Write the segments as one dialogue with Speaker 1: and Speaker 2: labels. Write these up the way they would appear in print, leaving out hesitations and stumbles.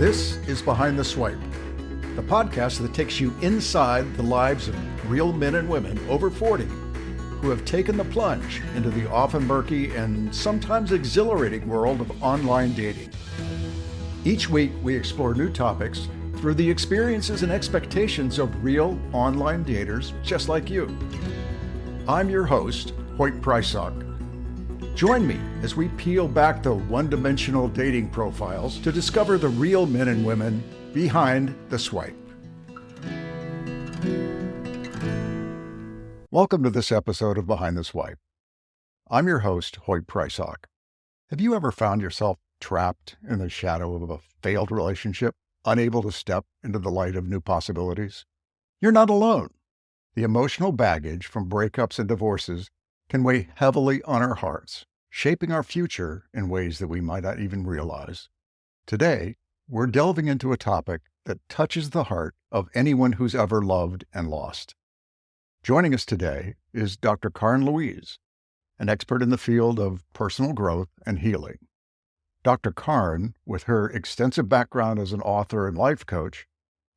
Speaker 1: This is Behind the Swipe, the podcast that takes you inside the lives of real men and women over 40 who have taken the plunge into the often murky and sometimes exhilarating world of online dating. Each week, we explore new topics through the experiences and expectations of real online daters just like you. I'm your host, Hoyt Prisock. Join me as we peel back the one-dimensional dating profiles to discover the real men and women behind the swipe. Welcome to this episode of Behind the Swipe. I'm your host, Hoyt Prisock. Have you ever found yourself trapped in the shadow of a failed relationship, unable to step into the light of new possibilities? You're not alone. The emotional baggage from breakups and divorces can weigh heavily on our hearts, shaping our future in ways that we might not even realize. Today, we're delving into a topic that touches the heart of anyone who's ever loved and lost. Joining us today is Dr. Karin Luise, an expert in the field of personal growth and healing. Dr. Karin, with her extensive background as an author and life coach,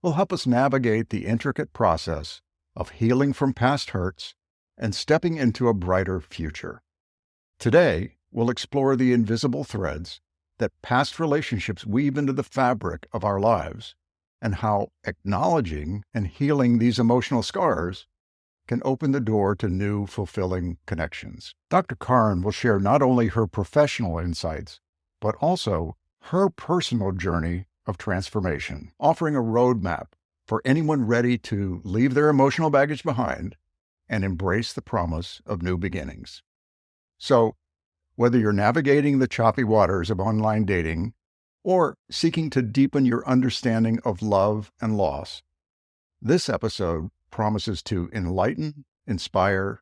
Speaker 1: will help us navigate the intricate process of healing from past hurts and stepping into a brighter future. Today, we'll explore the invisible threads that past relationships weave into the fabric of our lives and how acknowledging and healing these emotional scars can open the door to new, fulfilling connections. Dr. Karin will share not only her professional insights, but also her personal journey of transformation, offering a roadmap for anyone ready to leave their emotional baggage behind and embrace the promise of new beginnings. So, whether you're navigating the choppy waters of online dating or seeking to deepen your understanding of love and loss, this episode promises to enlighten, inspire,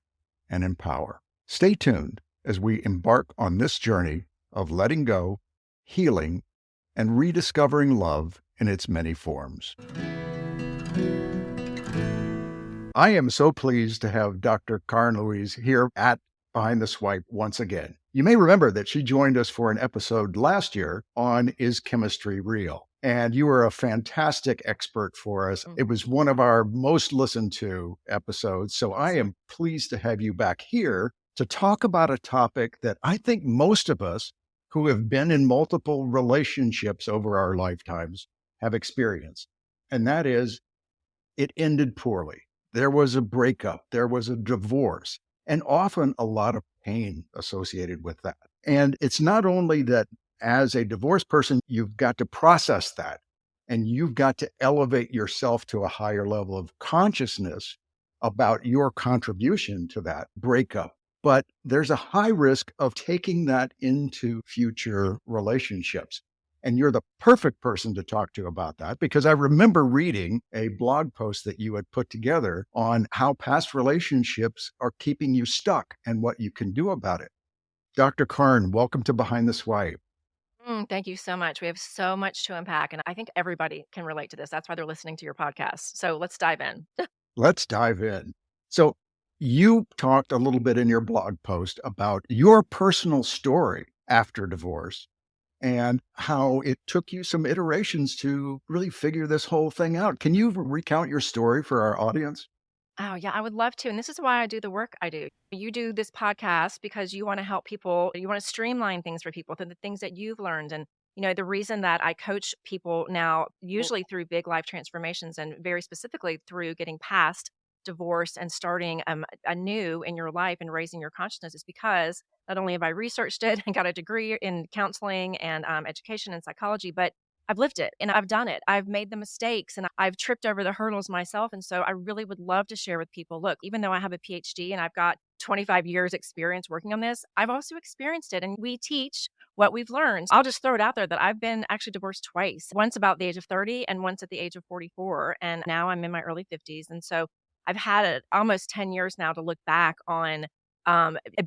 Speaker 1: and empower. Stay tuned as we embark on this journey of letting go, healing, and rediscovering love in its many forms. I am so pleased to have Dr. Karin Luise here at Behind the Swipe once again. You may remember that she joined us for an episode last year on Is Chemistry Real? And you were a fantastic expert for us. It was one of our most listened to episodes. So I am pleased to have you back here to talk about a topic that I think most of us who have been in multiple relationships over our lifetimes have experienced. And that is, it ended poorly. There was a breakup, there was a divorce, and often a lot of pain associated with that. And it's not only that as a divorced person, you've got to process that and you've got to elevate yourself to a higher level of consciousness about your contribution to that breakup. But there's a high risk of taking that into future relationships. And you're the perfect person to talk to about that, because I remember reading a blog post that you had put together on how past relationships are keeping you stuck and what you can do about it. Dr. Karin, welcome to Behind the Swipe.
Speaker 2: Thank you so much. We have so much to unpack, and I think everybody can relate to this. That's why they're listening to your podcast. So let's dive in.
Speaker 1: Let's dive in. So you talked a little bit in your blog post about your personal story after divorce and how it took you some iterations to really figure this whole thing out. Can you recount your story for our audience?
Speaker 2: Oh, yeah, I would love to. And this is why I do the work I do. You do this podcast because you want to help people, you want to streamline things for people, the things that you've learned. And, the reason that I coach people now, usually through big life transformations and very specifically through getting past divorce and starting anew in your life and raising your consciousness is because not only have I researched it and got a degree in counseling and education and psychology, but I've lived it and I've done it. I've made the mistakes and I've tripped over the hurdles myself. And so I really would love to share with people, look, even though I have a PhD and I've got 25 years experience working on this, I've also experienced it. And we teach what we've learned. I'll just throw it out there that I've been actually divorced twice, once about the age of 30 and once at the age of 44. And now I'm in my early 50s. And so I've had it almost 10 years now to look back on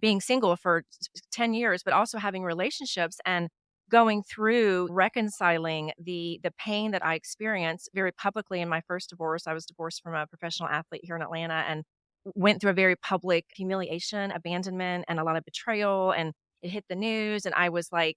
Speaker 2: being single for 10 years, but also having relationships and going through reconciling the pain that I experienced very publicly in my first divorce. I was divorced from a professional athlete here in Atlanta and went through a very public humiliation, abandonment, and a lot of betrayal. And it hit the news. And I was like,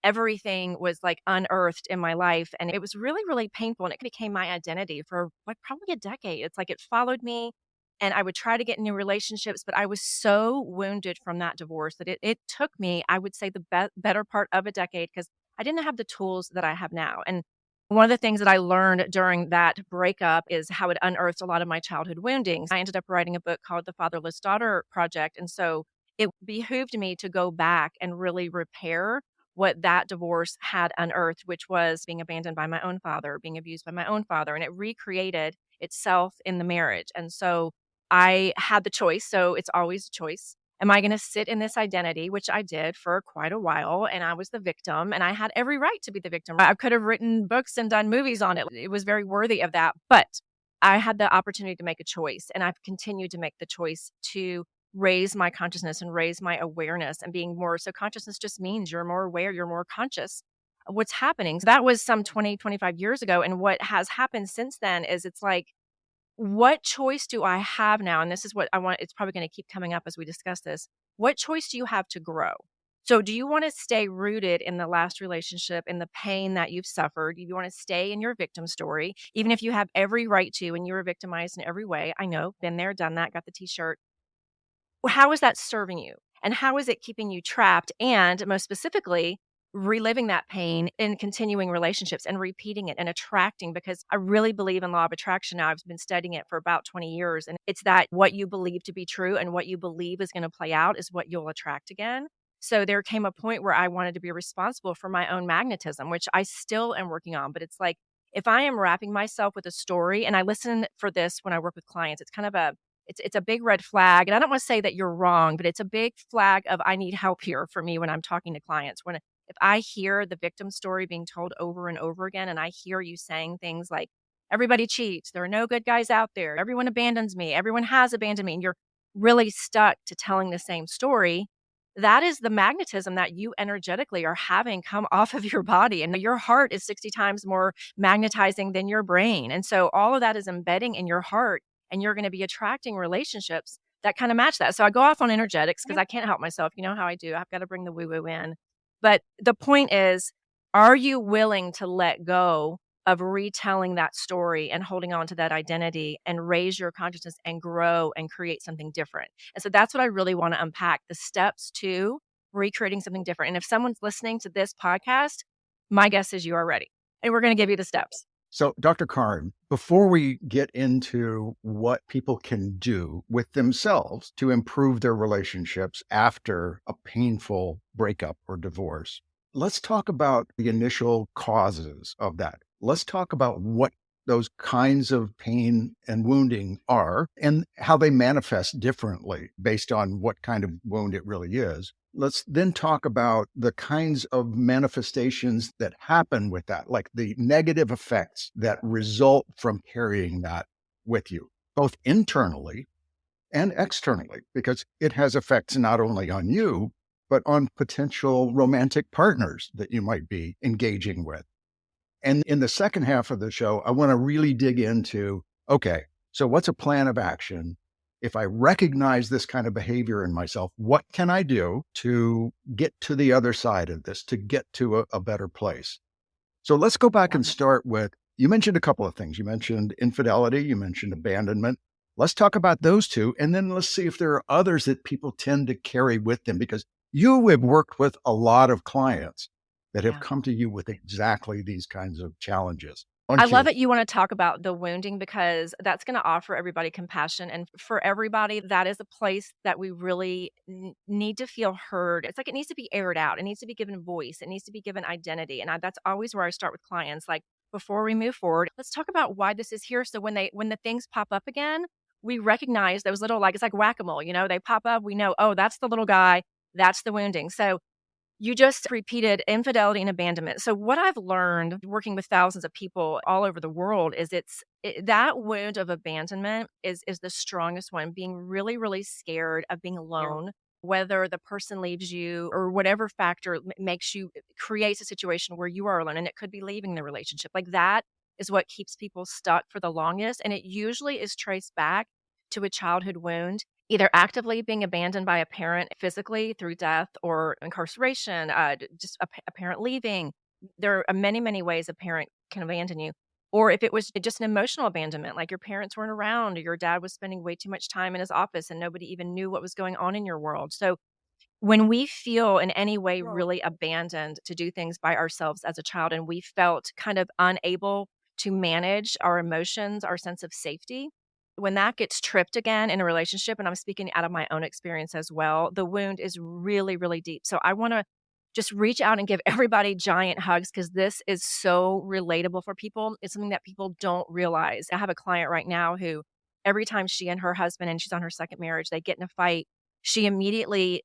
Speaker 2: everything was like unearthed in my life. And it was really, really painful. And it became my identity for like probably a decade. It's like it followed me. And I would try to get in new relationships, but I was so wounded from that divorce that it took me, I would say, the better part of a decade because I didn't have the tools that I have now. And one of the things that I learned during that breakup is how it unearthed a lot of my childhood woundings. I ended up writing a book called The Fatherless Daughter Project. And so it behooved me to go back and really repair what that divorce had unearthed, which was being abandoned by my own father, being abused by my own father, and it recreated itself in the marriage. And so I had the choice. So it's always a choice. Am I going to sit in this identity, which I did for quite a while, and I was the victim, and I had every right to be the victim. I could have written books and done movies on it. It was very worthy of that. But I had the opportunity to make a choice, and I've continued to make the choice to raise my consciousness and raise my awareness and being more. So consciousness just means you're more aware, you're more conscious of what's happening. So that was some 20, 25 years ago. And what has happened since then is it's like, what choice do I have now? And this is what I want. It's probably going to keep coming up as we discuss this. What choice do you have to grow? So, do you want to stay rooted in the last relationship, in the pain that you've suffered? Do you want to stay in your victim story, even if you have every right to and you were victimized in every way? I know, been there, done that, got the t shirt. How is that serving you? And how is it keeping you trapped? And most specifically, reliving that pain in continuing relationships and repeating it and attracting, because I really believe in law of attraction now. I've been studying it for about 20 years. And it's that what you believe to be true and what you believe is going to play out is what you'll attract again. So there came a point where I wanted to be responsible for my own magnetism, which I still am working on. But it's like, if I am wrapping myself with a story, and I listen for this when I work with clients, it's kind of it's a big red flag. And I don't want to say that you're wrong, but it's a big flag of I need help here for me when I'm talking to clients. When if I hear the victim story being told over and over again, and I hear you saying things like, everybody cheats, there are no good guys out there, everyone abandons me, everyone has abandoned me, and you're really stuck to telling the same story, that is the magnetism that you energetically are having come off of your body. And your heart is 60 times more magnetizing than your brain. And so all of that is embedding in your heart, and you're going to be attracting relationships that kind of match that. So I go off on energetics because I can't help myself. You know how I do. I've got to bring the woo woo in. But the point is, are you willing to let go of retelling that story and holding on to that identity and raise your consciousness and grow and create something different? And so that's what I really want to unpack, the steps to recreating something different. And if someone's listening to this podcast, my guess is you are ready. And we're going to give you the steps.
Speaker 1: So, Dr. Karin, before we get into what people can do with themselves to improve their relationships after a painful breakup or divorce, let's talk about the initial causes of that. Let's talk about what those kinds of pain and wounding are and how they manifest differently based on what kind of wound it really is. Let's then talk about the kinds of manifestations that happen with that, like the negative effects that result from carrying that with you, both internally and externally, because it has effects not only on you, but on potential romantic partners that you might be engaging with. And in the second half of the show, I want to really dig into, okay, so what's a plan of action? If I recognize this kind of behavior in myself, what can I do to get to the other side of this, to get to a better place? So let's go back and start with, you mentioned a couple of things. You mentioned infidelity, you mentioned abandonment. Let's talk about those two. And then let's see if there are others that people tend to carry with them, because you have worked with a lot of clients that have come to you with exactly these kinds of challenges.
Speaker 2: I love that you want to talk about the wounding, because that's going to offer everybody compassion. And for everybody, that is a place that we really need to feel heard. It's like it needs to be aired out. It needs to be given voice. It needs to be given identity. And that's always where I start with clients. Like, before we move forward, let's talk about why this is here. So when the things pop up again, we recognize those little, like, it's like whack-a-mole, they pop up. We know, oh, that's the little guy. That's the wounding. So you just repeated infidelity and abandonment. So what I've learned working with thousands of people all over the world is that wound of abandonment is the strongest one. Being really, really scared of being alone, whether the person leaves you or whatever factor creates a situation where you are alone, and it could be leaving the relationship. Like, that is what keeps people stuck for the longest. And it usually is traced back to a childhood wound. either actively being abandoned by a parent physically through death or incarceration, just a parent leaving. There are many, many ways a parent can abandon you. Or if it was just an emotional abandonment, like your parents weren't around, or your dad was spending way too much time in his office and nobody even knew what was going on in your world. So when we feel in any way really abandoned to do things by ourselves as a child, and we felt kind of unable to manage our emotions, our sense of safety, when that gets tripped again in a relationship, and I'm speaking out of my own experience as well, the wound is really, really deep. So I want to just reach out and give everybody giant hugs because this is so relatable for people. It's something that people don't realize. I have a client right now who every time she and her husband, and she's on her second marriage, they get in a fight, she immediately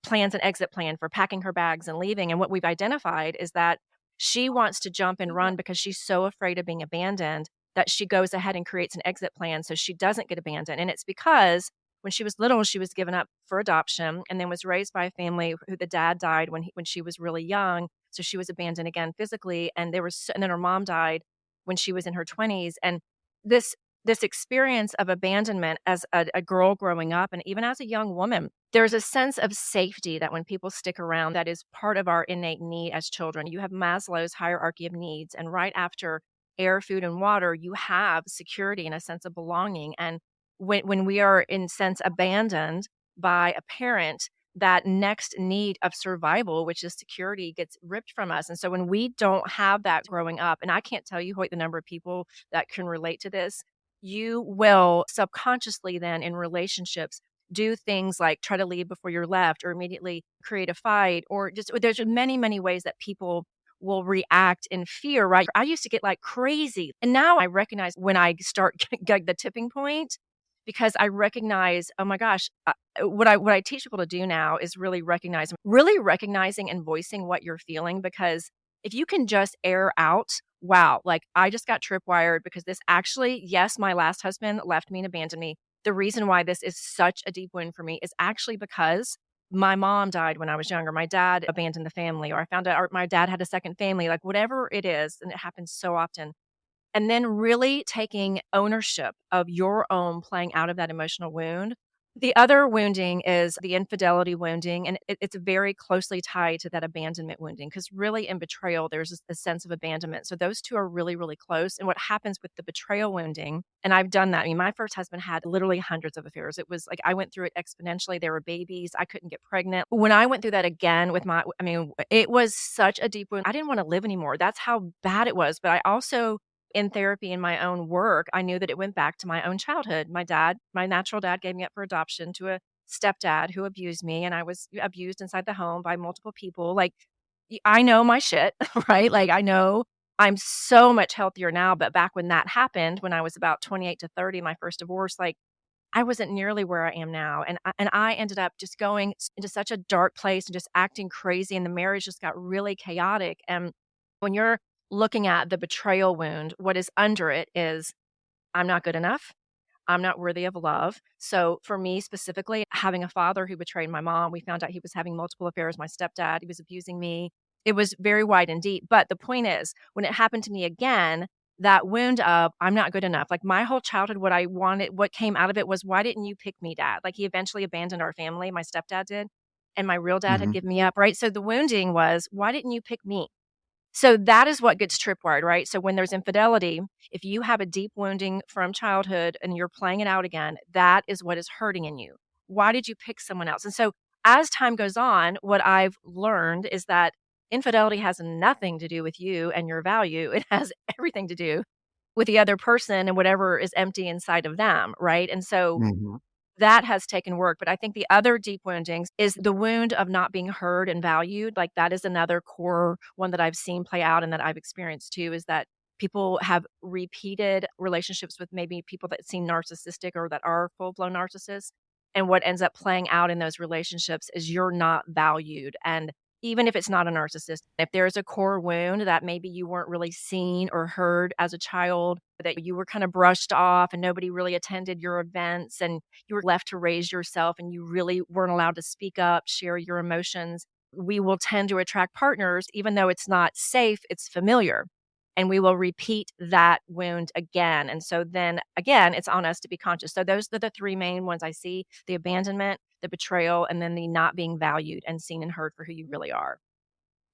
Speaker 2: plans an exit plan for packing her bags and leaving, and what we've identified is that she wants to jump and run because she's so afraid of being abandoned that she goes ahead and creates an exit plan so she doesn't get abandoned, and it's because when she was little, she was given up for adoption and then was raised by a family who the dad died when she was really young, so she was abandoned again physically, and then her mom died when she was in her 20s, and this this experience of abandonment as a girl growing up and even as a young woman, there's a sense of safety that when people stick around, that is part of our innate need as children. You have Maslow's hierarchy of needs, and right after air, food, and water, you have security and a sense of belonging. And when we are in sense abandoned by a parent, that next need of survival, which is security, gets ripped from us. And so when we don't have that growing up, and I can't tell you, Hoyt, the number of people that can relate to this, you will subconsciously then in relationships do things like try to leave before you're left or immediately create a fight or just there's many, many ways that people will react in fear, right? I used to get like crazy. And now I recognize when I start getting the tipping point because I recognize, oh my gosh, what I teach people to do now is really recognizing and voicing what you're feeling because if you can just air out, wow, like I just got tripwired because this actually, yes, my last husband left me and abandoned me. The reason why this is such a deep wound for me is actually because my mom died when I was younger. My dad abandoned the family, or I found out my dad had a second family, like whatever it is. And it happens so often. And then really taking ownership of your own playing out of that emotional wound. The other wounding is the infidelity wounding, and it's very closely tied to that abandonment wounding because really in betrayal, there's a sense of abandonment. So those two are really, really close. And what happens with the betrayal wounding, and I've done that. I mean, my first husband had literally hundreds of affairs. It was like I went through it exponentially. There were babies. I couldn't get pregnant. When I went through that again I mean, it was such a deep wound. I didn't want to live anymore. That's how bad it was. But I also in therapy in my own work, I knew that it went back to my own childhood. My natural dad gave me up for adoption to a stepdad who abused me, and I was abused inside the home by multiple people. Like, I know my shit, right? Like, I know I'm so much healthier now, but back when that happened, when I was about 28 to 30, my first divorce, like, I wasn't nearly where I am now. And I ended up just going into such a dark place and just acting crazy. And the marriage just got really chaotic. And when you're looking at the betrayal wound, what is under it is I'm not good enough. I'm not worthy of love. So for me specifically, having a father who betrayed my mom, we found out he was having multiple affairs. My stepdad, he was abusing me. It was very wide and deep. But the point is, when it happened to me again, that wound of I'm not good enough. Like my whole childhood, what I wanted, what came out of it was, why didn't you pick me, dad? Like he eventually abandoned our family. My stepdad did. And my real dad had
Speaker 1: Hmm.
Speaker 2: given me up, right? So the wounding was, why didn't you pick me? So that is what gets tripwired, right? So when there's infidelity, if you have a deep wounding from childhood and you're playing it out again, that is what is hurting in you. Why did you pick someone else? And so as time goes on, what I've learned is that infidelity has nothing to do with you and your value. It has everything to do with the other person and whatever is empty inside of them, right? And so
Speaker 1: Hmm.
Speaker 2: that has taken work, but I think the other deep woundings is the wound of not being heard and valued, like, that is another core one that I've seen play out and that I've experienced too, is that people have repeated relationships with maybe people that seem narcissistic or that are full-blown narcissists, and what ends up playing out in those relationships is you're not valued, and even if it's not a narcissist, if there's a core wound that maybe you weren't really seen or heard as a child, that you were kind of brushed off and nobody really attended your events and you were left to raise yourself and you really weren't allowed to speak up, share your emotions, we will tend to attract partners, even though it's not safe, it's familiar. and we will repeat that wound again. And so then again, it's on us to be conscious. So those are the three main ones I see: the abandonment, the betrayal, and then the not being valued and seen and heard for who you really are.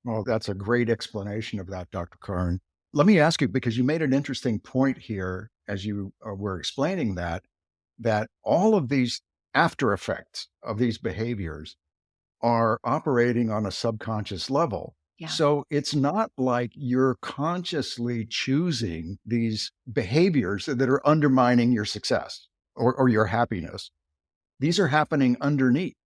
Speaker 1: Well, that's a great explanation of that, Dr. Karin. Let me ask you, because you made an interesting point here as you were explaining that all of these after effects of these behaviors are operating on a subconscious level.
Speaker 2: Yeah.
Speaker 1: So it's not like you're consciously choosing these behaviors that are undermining your success or your happiness. These are happening underneath.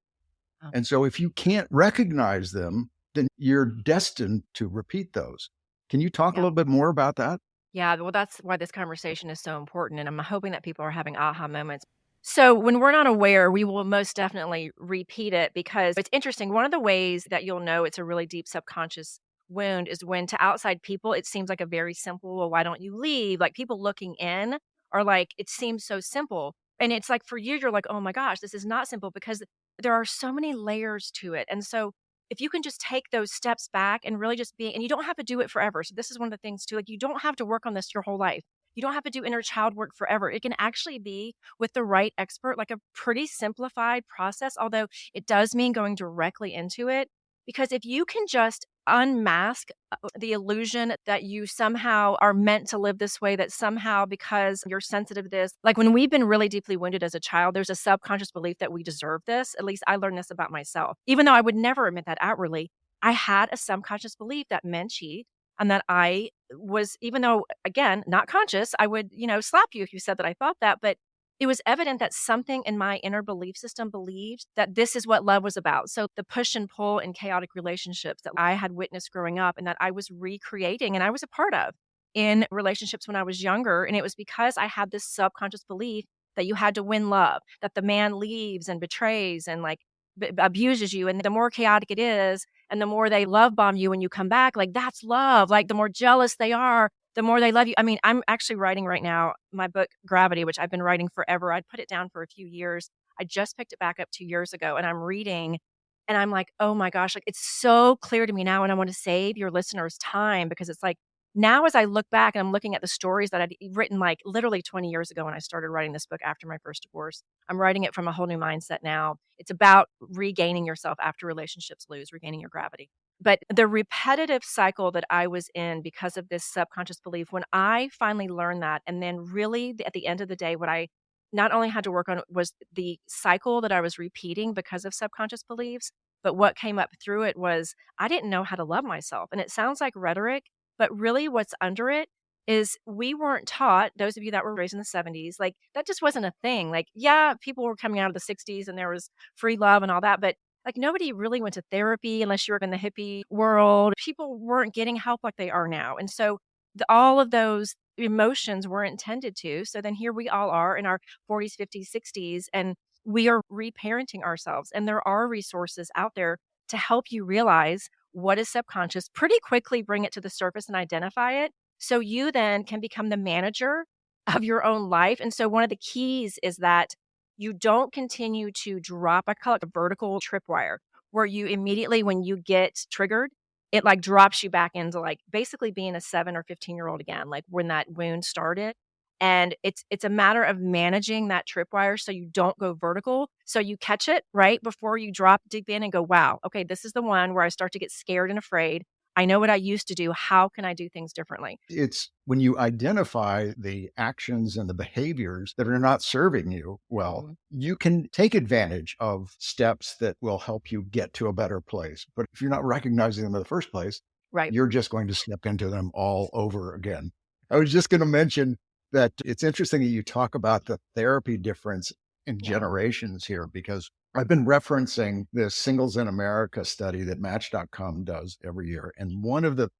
Speaker 2: Oh.
Speaker 1: And so if you can't recognize them, then you're destined to repeat those. Can you talk a
Speaker 2: Yeah.
Speaker 1: little bit more about that?
Speaker 2: Yeah, well, that's why this conversation is so important, and I'm hoping that people are having aha moments. So, when we're not aware, we will most definitely repeat it because it's interesting. One of the ways that you'll know it's a really deep subconscious wound is when to outside people, it seems like a very simple, well, why don't you leave? Like people looking in are like, it seems so simple. And it's like for you, you're like, oh my gosh, this is not simple because there are so many layers to it. And so, if you can just take those steps back and really just be, and you don't have to do it forever. So this is one of the things too, like you don't have to work on this your whole life. You don't have to do inner child work forever. It can actually be with the right expert, like a pretty simplified process, although it does mean going directly into it. Because if you can just unmask the illusion that you somehow are meant to live this way, that somehow because you're sensitive to this, like when we've been really deeply wounded as a child, there's a subconscious belief that we deserve this. At least I learned this about myself. Even though I would never admit that outwardly, I had a subconscious belief that men cheat and that I was, even though again, not conscious, I would, slap you if you said that I thought that, but it was evident that something in my inner belief system believed that this is what love was about. So the push and pull in chaotic relationships that I had witnessed growing up and that I was recreating and I was a part of in relationships when I was younger. And it was because I had this subconscious belief that you had to win love, that the man leaves and betrays and like abuses you. And the more chaotic it is, and the more they love bomb you when you come back, like that's love. Like the more jealous they are, the more they love you. I mean, I'm actually writing right now my book, Gravity, which I've been writing forever. I'd put it down for a few years. I just picked it back up 2 years ago and I'm reading and I'm like, oh my gosh, like it's so clear to me now. And I want to save your listeners time because it's like now as I look back and I'm looking at the stories that I'd written like literally 20 years ago when I started writing this book after my first divorce, I'm writing it from a whole new mindset now. It's about regaining yourself after relationships lose, regaining your gravity. But the repetitive cycle that I was in because of this subconscious belief, when I finally learned that, and then really at the end of the day, what I not only had to work on was the cycle that I was repeating because of subconscious beliefs, but what came up through it was I didn't know how to love myself. And it sounds like rhetoric, but really what's under it is we weren't taught, those of you that were raised in the 70s, like that just wasn't a thing. Like, yeah, people were coming out of the 60s and there was free love and all that, but like nobody really went to therapy unless you were in the hippie world. People weren't getting help like they are now. And so all of those emotions were intended to. So then here we all are in our 40s, 50s, 60s, and we are reparenting ourselves. And there are resources out there to help you realize what is subconscious, pretty quickly bring it to the surface and identify it. So you then can become the manager of your own life. And so one of the keys is that you don't continue to drop, I call it a vertical tripwire, where you immediately, when you get triggered, it like drops you back into like basically being a 7 or 15-year-old again, like when that wound started. And it's a matter of managing that tripwire so you don't go vertical. So you catch it right before you drop deep in and go, wow, okay, this is the one where I start to get scared and afraid. I know what I used to do. How can I do things differently?
Speaker 1: It's when you identify the actions and the behaviors that are not serving you well,
Speaker 2: Mhm.
Speaker 1: you can take advantage of steps that will help you get to a better place. But if you're not recognizing them in the first place,
Speaker 2: Right.
Speaker 1: you're just going to slip into them all over again. I was just going to mention that it's interesting that you talk about the therapy difference in
Speaker 2: Yeah.
Speaker 1: generations here, because I've been referencing this Singles in America study that Match.com does every year. And one of the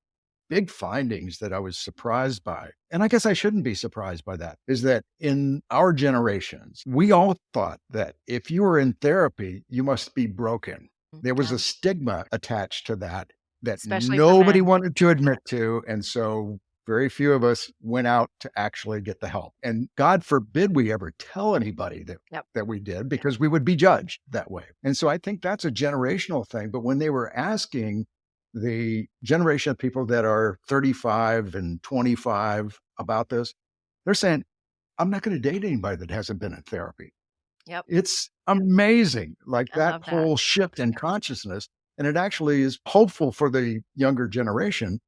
Speaker 1: big findings that I was surprised by, and I guess I shouldn't be surprised by that, is that in our generations, we all thought that if you were in therapy, you must be broken. There was
Speaker 2: Yeah.
Speaker 1: a stigma attached to that
Speaker 2: Especially for
Speaker 1: nobody
Speaker 2: men.
Speaker 1: wanted to admit to. And so very few of us went out to actually get the help. And God forbid we ever tell anybody
Speaker 2: Yep.
Speaker 1: that we did, because we would be judged that way. And so I think that's a generational thing. But when they were asking the generation of people that are 35 and 25 about this, they're saying, I'm not going to date anybody that hasn't been in therapy.
Speaker 2: Yep.
Speaker 1: It's amazing, like
Speaker 2: I
Speaker 1: that
Speaker 2: love that.
Speaker 1: whole shift in consciousness. And it actually is hopeful for the younger generation.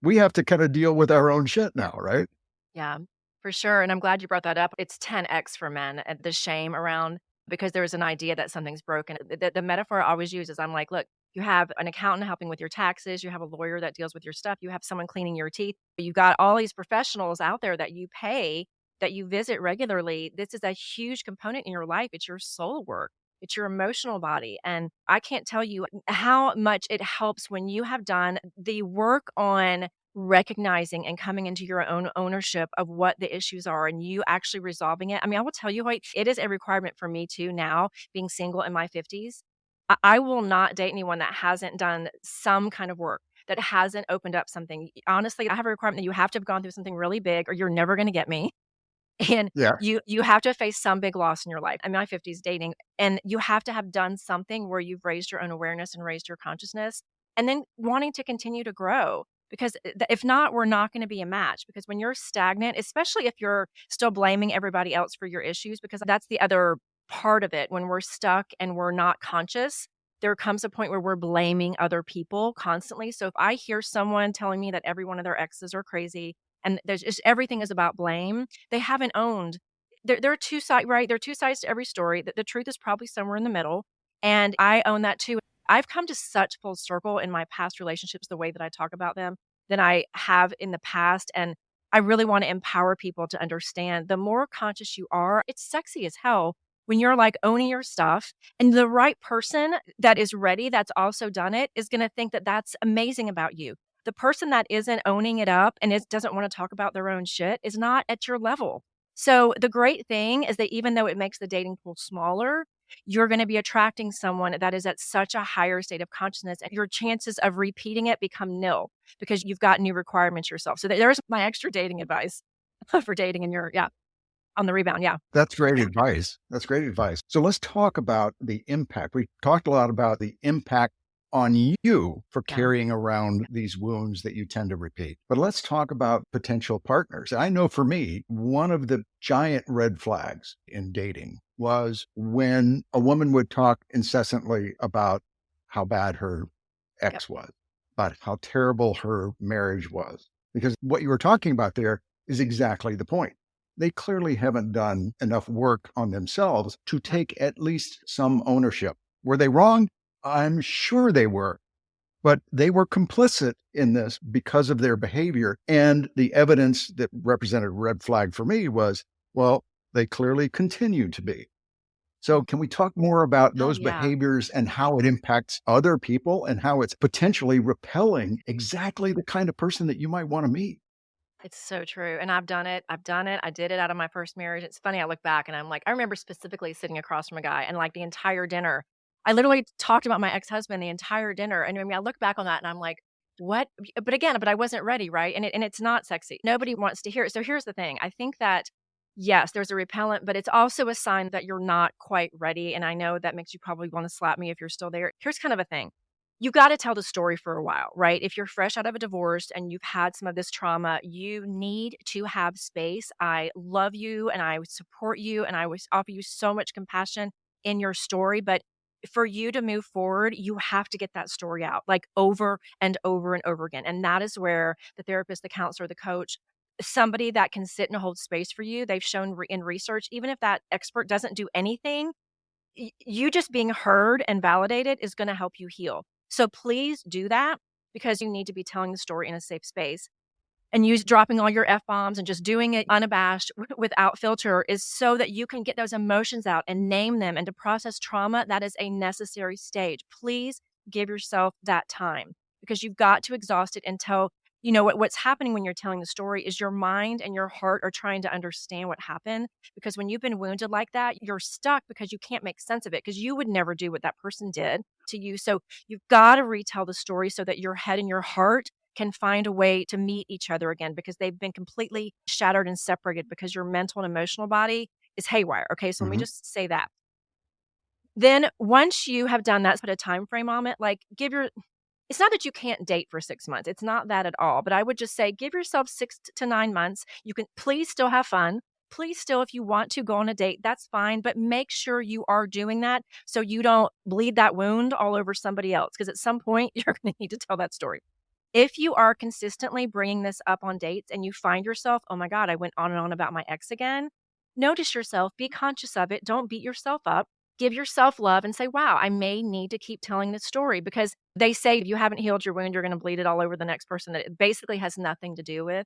Speaker 1: We have to kind of deal with our own shit now, right?
Speaker 2: Yeah, for sure. And I'm glad you brought that up. It's 10x for men, the shame around because there's an idea that something's broken. The metaphor I always use is I'm like, look, you have an accountant helping with your taxes, you have a lawyer that deals with your stuff, you have someone cleaning your teeth. You've got all these professionals out there that you pay, that you visit regularly. This is a huge component in your life. It's your soul work. It's your emotional body. And I can't tell you how much it helps when you have done the work on recognizing and coming into your own ownership of what the issues are and you actually resolving it. I mean, I will tell you, Hoyt, it is a requirement for me too now, being single in my 50s. I will not date anyone that hasn't done some kind of work, that hasn't opened up something. Honestly, I have a requirement that you have to have gone through something really big or you're never going to get me. And
Speaker 1: Yeah.
Speaker 2: you have to face some big loss in your life. In my 50s dating, and you have to have done something where you've raised your own awareness and raised your consciousness, and then wanting to continue to grow. Because if not, we're not going to be a match. Because when you're stagnant, especially if you're still blaming everybody else for your issues, because that's the other part of it. When we're stuck and we're not conscious, there comes a point where we're blaming other people constantly. So if I hear someone telling me that every one of their exes are crazy and there's just everything is about blame, they haven't owned. There are two sides, right? There are two sides to every story. The truth is probably somewhere in the middle. And I own that too. I've come to such full circle in my past relationships, the way that I talk about them, than I have in the past. And I really want to empower people to understand the more conscious you are, it's sexy as hell when you're like owning your stuff. And the right person that is ready, that's also done it, is going to think that that's amazing about you. The person that isn't owning it up and doesn't want to talk about their own shit is not at your level. So the great thing is that even though it makes the dating pool smaller, you're going to be attracting someone that is at such a higher state of consciousness, and your chances of repeating it become nil because you've got new requirements yourself. So there's my extra dating advice for dating in your, on the rebound. Yeah.
Speaker 1: That's great advice. That's great advice. So let's talk about the impact. We talked a lot about the impact on you for
Speaker 2: Yeah.
Speaker 1: carrying around these wounds that you tend to repeat. But let's talk about potential partners. I know for me, one of the giant red flags in dating was when a woman would talk incessantly about how bad her
Speaker 2: Yep.
Speaker 1: ex was, about how terrible her marriage was. Because what you were talking about there is exactly the point. They clearly haven't done enough work on themselves to take at least some ownership. Were they wrong? I'm sure they were, but they were complicit in this because of their behavior. And the evidence that represented a red flag for me was, well, they clearly continue to be. So can we talk more about those
Speaker 2: yeah.
Speaker 1: behaviors and how it impacts other people and how it's potentially repelling exactly the kind of person that you might want to meet?
Speaker 2: It's so true. And I've done it. I've done it. I did it out of my first marriage. It's funny. I look back and I'm like, I remember specifically sitting across from a guy and like the entire dinner, I literally talked about my ex-husband the entire dinner. And I mean, I look back on that and I'm like, what? But I wasn't ready. Right. And it's not sexy. Nobody wants to hear it. So here's the thing. I think that yes, there's a repellent, but it's also a sign that you're not quite ready. And I know that makes you probably want to slap me if you're still there. Here's kind of a thing. You got to tell the story for a while, right? If you're fresh out of a divorce and you've had some of this trauma, you need to have space. I love you and I support you and I would offer you so much compassion in your story. But for you to move forward, you have to get that story out like over and over and over again. And that is where the therapist, the counselor, the coach, somebody that can sit and hold space for you, they've shown in research, even if that expert doesn't do anything, you just being heard and validated is going to help you heal. So please do that because you need to be telling the story in a safe space. And use dropping all your F bombs and just doing it unabashed without filter is so that you can get those emotions out and name them and to process trauma. That is a necessary stage. Please give yourself that time because you've got to exhaust it until you know what's happening when you're telling the story is your mind and your heart are trying to understand what happened. Because when you've been wounded like that, you're stuck because you can't make sense of it because you would never do what that person did to you. So you've got to retell the story so that your head and your heart can find a way to meet each other again because they've been completely shattered and separated because your mental and emotional body is haywire. Okay, so let me
Speaker 1: Mhm.
Speaker 2: just say that. Then once you have done that, put a time frame on it, like it's not that you can't date for 6 months. It's not that at all. But I would just say give yourself 6 to 9 months. You can please still have fun. Please still, if you want to go on a date, that's fine. But make sure you are doing that so you don't bleed that wound all over somebody else. Because at some point, you're going to need to tell that story. If you are consistently bringing this up on dates and you find yourself, oh my God, I went on and on about my ex again, notice yourself, be conscious of it. Don't beat yourself up. Give yourself love and say, wow, I may need to keep telling this story because they say if you haven't healed your wound, you're going to bleed it all over the next person that it basically has nothing to do with.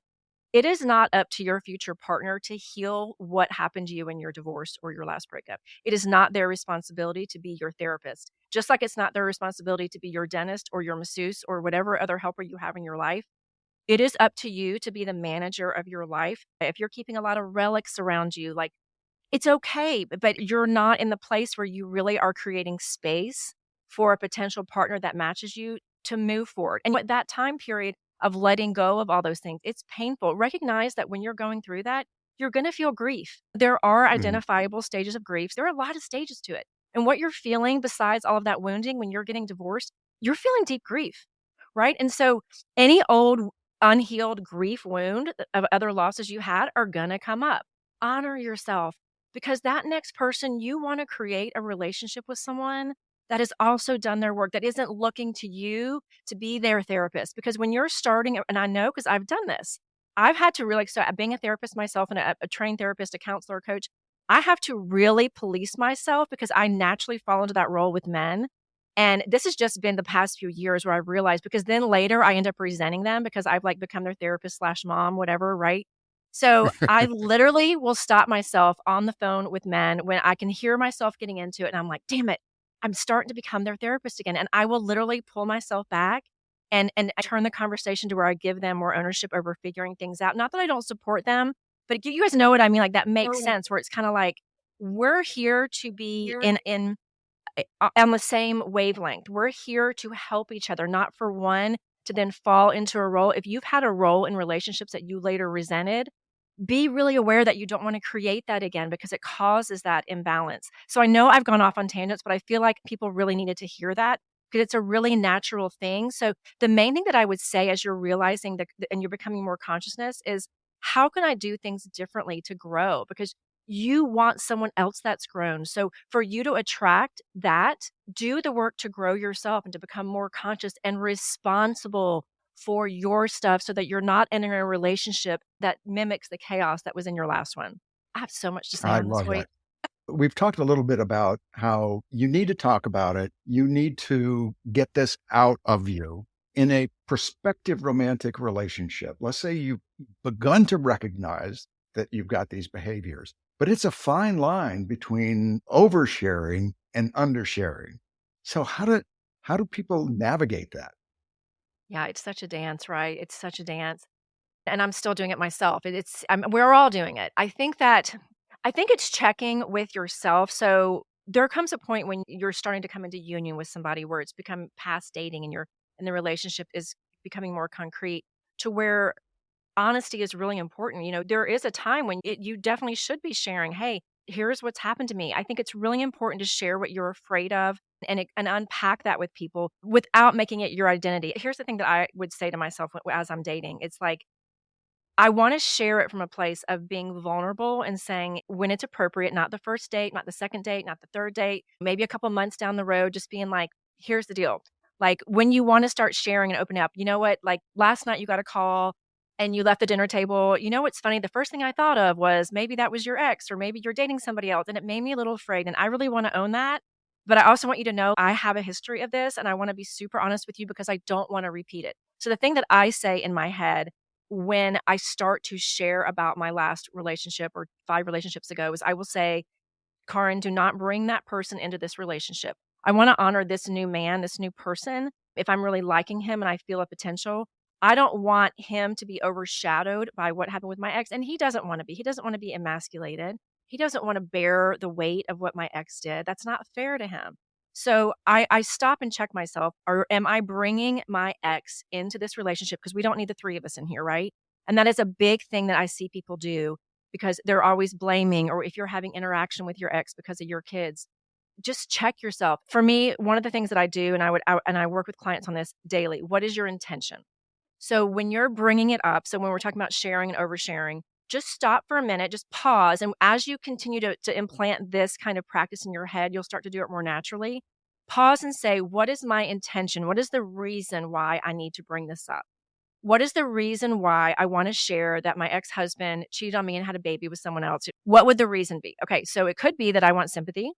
Speaker 2: It is not up to your future partner to heal what happened to you in your divorce or your last breakup. It is not their responsibility to be your therapist, just like it's not their responsibility to be your dentist or your masseuse or whatever other helper you have in your life. It is up to you to be the manager of your life. If you're keeping a lot of relics around you, like it's okay, but you're not in the place where you really are creating space for a potential partner that matches you to move forward. And at that time period of letting go of all those things, it's painful. Recognize that when you're going through that, you're going to feel grief. There are
Speaker 1: Mhm.
Speaker 2: identifiable stages of grief. There are a lot of stages to it. And what you're feeling besides all of that wounding when you're getting divorced, you're feeling deep grief, right? And so any old unhealed grief wound of other losses you had are going to come up. Honor yourself because that next person, you want to create a relationship with someone that has also done their work, that isn't looking to you to be their therapist. Because when you're starting, and I know because I've done this, I've had to really start being a therapist myself and a trained therapist, a counselor, a coach. I have to really police myself because I naturally fall into that role with men. And this has just been the past few years where I've realized because then later I end up resenting them because I've like become their therapist slash mom, whatever, right? So I literally will stop myself on the phone with men when I can hear myself getting into it. And I'm like, damn it, I'm starting to become their therapist again. And I will literally pull myself back and I turn the conversation to where I give them more ownership over figuring things out. Not that I don't support them, but you guys know what I mean. Like that makes sense where it's kind of like we're here to be on the same wavelength. We're here to help each other, not for one to then fall into a role. If you've had a role in relationships that you later resented, be really aware that you don't want to create that again because it causes that imbalance. So I know I've gone off on tangents, but I feel like people really needed to hear that because it's a really natural thing. So the main thing that I would say as you're realizing that and you're becoming more consciousness is how can I do things differently to grow? Because you want someone else that's grown. So for you to attract that, do the work to grow yourself and to become more conscious and responsible for your stuff so that you're not entering a relationship that mimics the chaos that was in your last one. I have so much to say
Speaker 1: I
Speaker 2: on this,
Speaker 1: love
Speaker 2: Hoyt.
Speaker 1: that. We've talked a little bit about how you need to talk about it. You need to get this out of you in a prospective romantic relationship. Let's say you've begun to recognize that you've got these behaviors, but it's a fine line between oversharing and undersharing. So how do people navigate that?
Speaker 2: Yeah, it's such a dance, right? It's such a dance. And I'm still doing it myself. We're all doing it. I think it's checking with yourself. So there comes a point when you're starting to come into union with somebody where it's become past dating and the relationship is becoming more concrete to where honesty is really important. You know, there is a time when you definitely should be sharing, hey, here's what's happened to me. I think it's really important to share what you're afraid of and unpack that with people without making it your identity. Here's the thing that I would say to myself as I'm dating. It's like I want to share it from a place of being vulnerable and saying when it's appropriate, not the first date, not the second date, not the third date, maybe a couple months down the road, just being like, here's the deal. Like when you want to start sharing and opening up, you know what? Like last night you got a call and you left the dinner table. You know what's funny? The first thing I thought of was maybe that was your ex or maybe you're dating somebody else. And it made me a little afraid. And I really want to own that. But I also want you to know I have a history of this and I want to be super honest with you because I don't want to repeat it. So the thing that I say in my head when I start to share about my last relationship or 5 relationships ago is I will say, Karin, do not bring that person into this relationship. I want to honor this new man, this new person. If I'm really liking him and I feel a potential, I don't want him to be overshadowed by what happened with my ex. And he doesn't want to be. He doesn't want to be emasculated. He doesn't want to bear the weight of what my ex did. That's not fair to him. So I stop and check myself. Or am I bringing my ex into this relationship? Because we don't need the three of us in here, right? And that is a big thing that I see people do because they're always blaming, or if you're having interaction with your ex because of your kids, just check yourself. For me, one of the things that I do, and I work with clients on this daily, what is your intention? So when you're bringing it up, so when we're talking about sharing and oversharing, just stop for a minute, just pause. And as you continue to implant this kind of practice in your head, you'll start to do it more naturally. Pause and say, what is my intention? What is the reason why I need to bring this up? What is the reason why I want to share that my ex-husband cheated on me and had a baby with someone else? What would the reason be? Okay, so it could be that I want sympathy.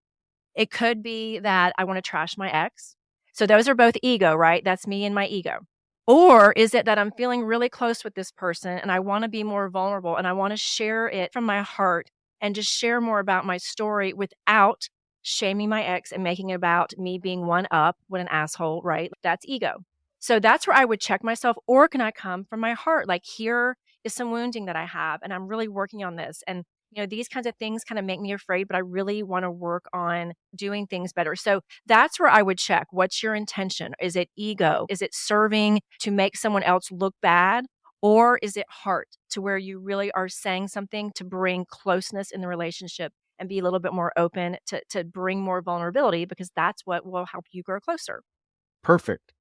Speaker 2: It could be that I want to trash my ex. So those are both ego, right? That's me and my ego. Or is it that I'm feeling really close with this person and I want to be more vulnerable and I want to share it from my heart and just share more about my story without shaming my ex and making it about me being one up with an asshole, right? That's ego. So that's where I would check myself. Or can I come from my heart? Like, here is some wounding that I have and I'm really working on this. And these kinds of things kind of make me afraid, but I really want to work on doing things better. So that's where I would check. What's your intention? Is it ego? Is it serving to make someone else look bad? Or is it heart, to where you really are saying something to bring closeness in the relationship and be a little bit more open to bring more vulnerability, because that's what will help you grow closer.
Speaker 1: Perfect.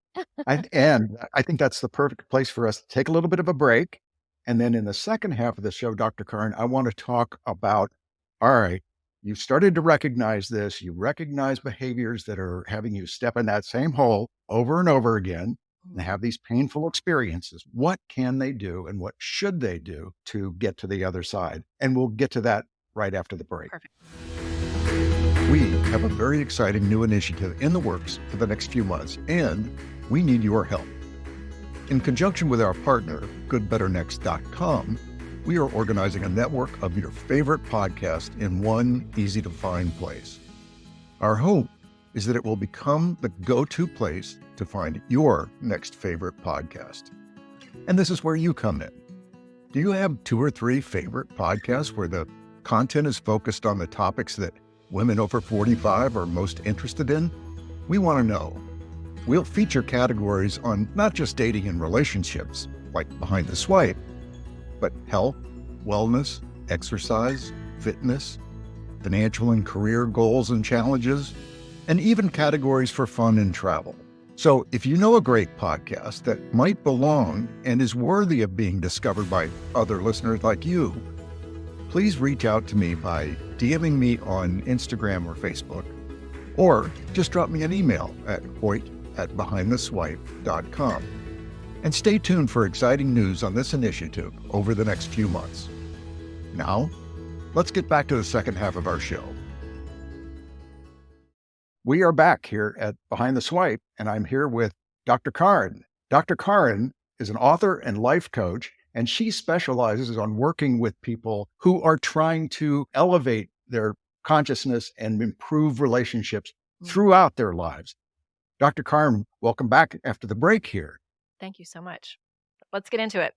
Speaker 1: And I think that's the perfect place for us to take a little bit of a break. And then in the second half of the show, Dr. Karin, I want to talk about, all right, you've started to recognize this. You recognize behaviors that are having you step in that same hole over and over again and have these painful experiences. What can they do and what should they do to get to the other side? And we'll get to that right after the break.
Speaker 2: Perfect.
Speaker 1: We have a very exciting new initiative in the works for the next few months, and we need your help. In conjunction with our partner, goodbetternext.com, we are organizing a network of your favorite podcasts in one easy-to-find place. Our hope is that it will become the go-to place to find your next favorite podcast. And this is where you come in. Do you have 2 or 3 favorite podcasts where the content is focused on the topics that women over 45 are most interested in? We want to know. We'll feature categories on not just dating and relationships, like Behind the Swipe, but health, wellness, exercise, fitness, financial and career goals and challenges, and even categories for fun and travel. So if you know a great podcast that might belong and is worthy of being discovered by other listeners like you, please reach out to me by DMing me on Instagram or Facebook, or just drop me an email at hoyt@behindtheswipe.com. And stay tuned for exciting news on this initiative over the next few months. Now, let's get back to the second half of our show. We are back here at Behind the Swipe, and I'm here with Dr. Karin. Dr. Karin is an author and life coach, and she specializes on working with people who are trying to elevate their consciousness and improve relationships throughout their lives. Dr. Karin, welcome back after the break here.
Speaker 2: Thank you so much. Let's get into it.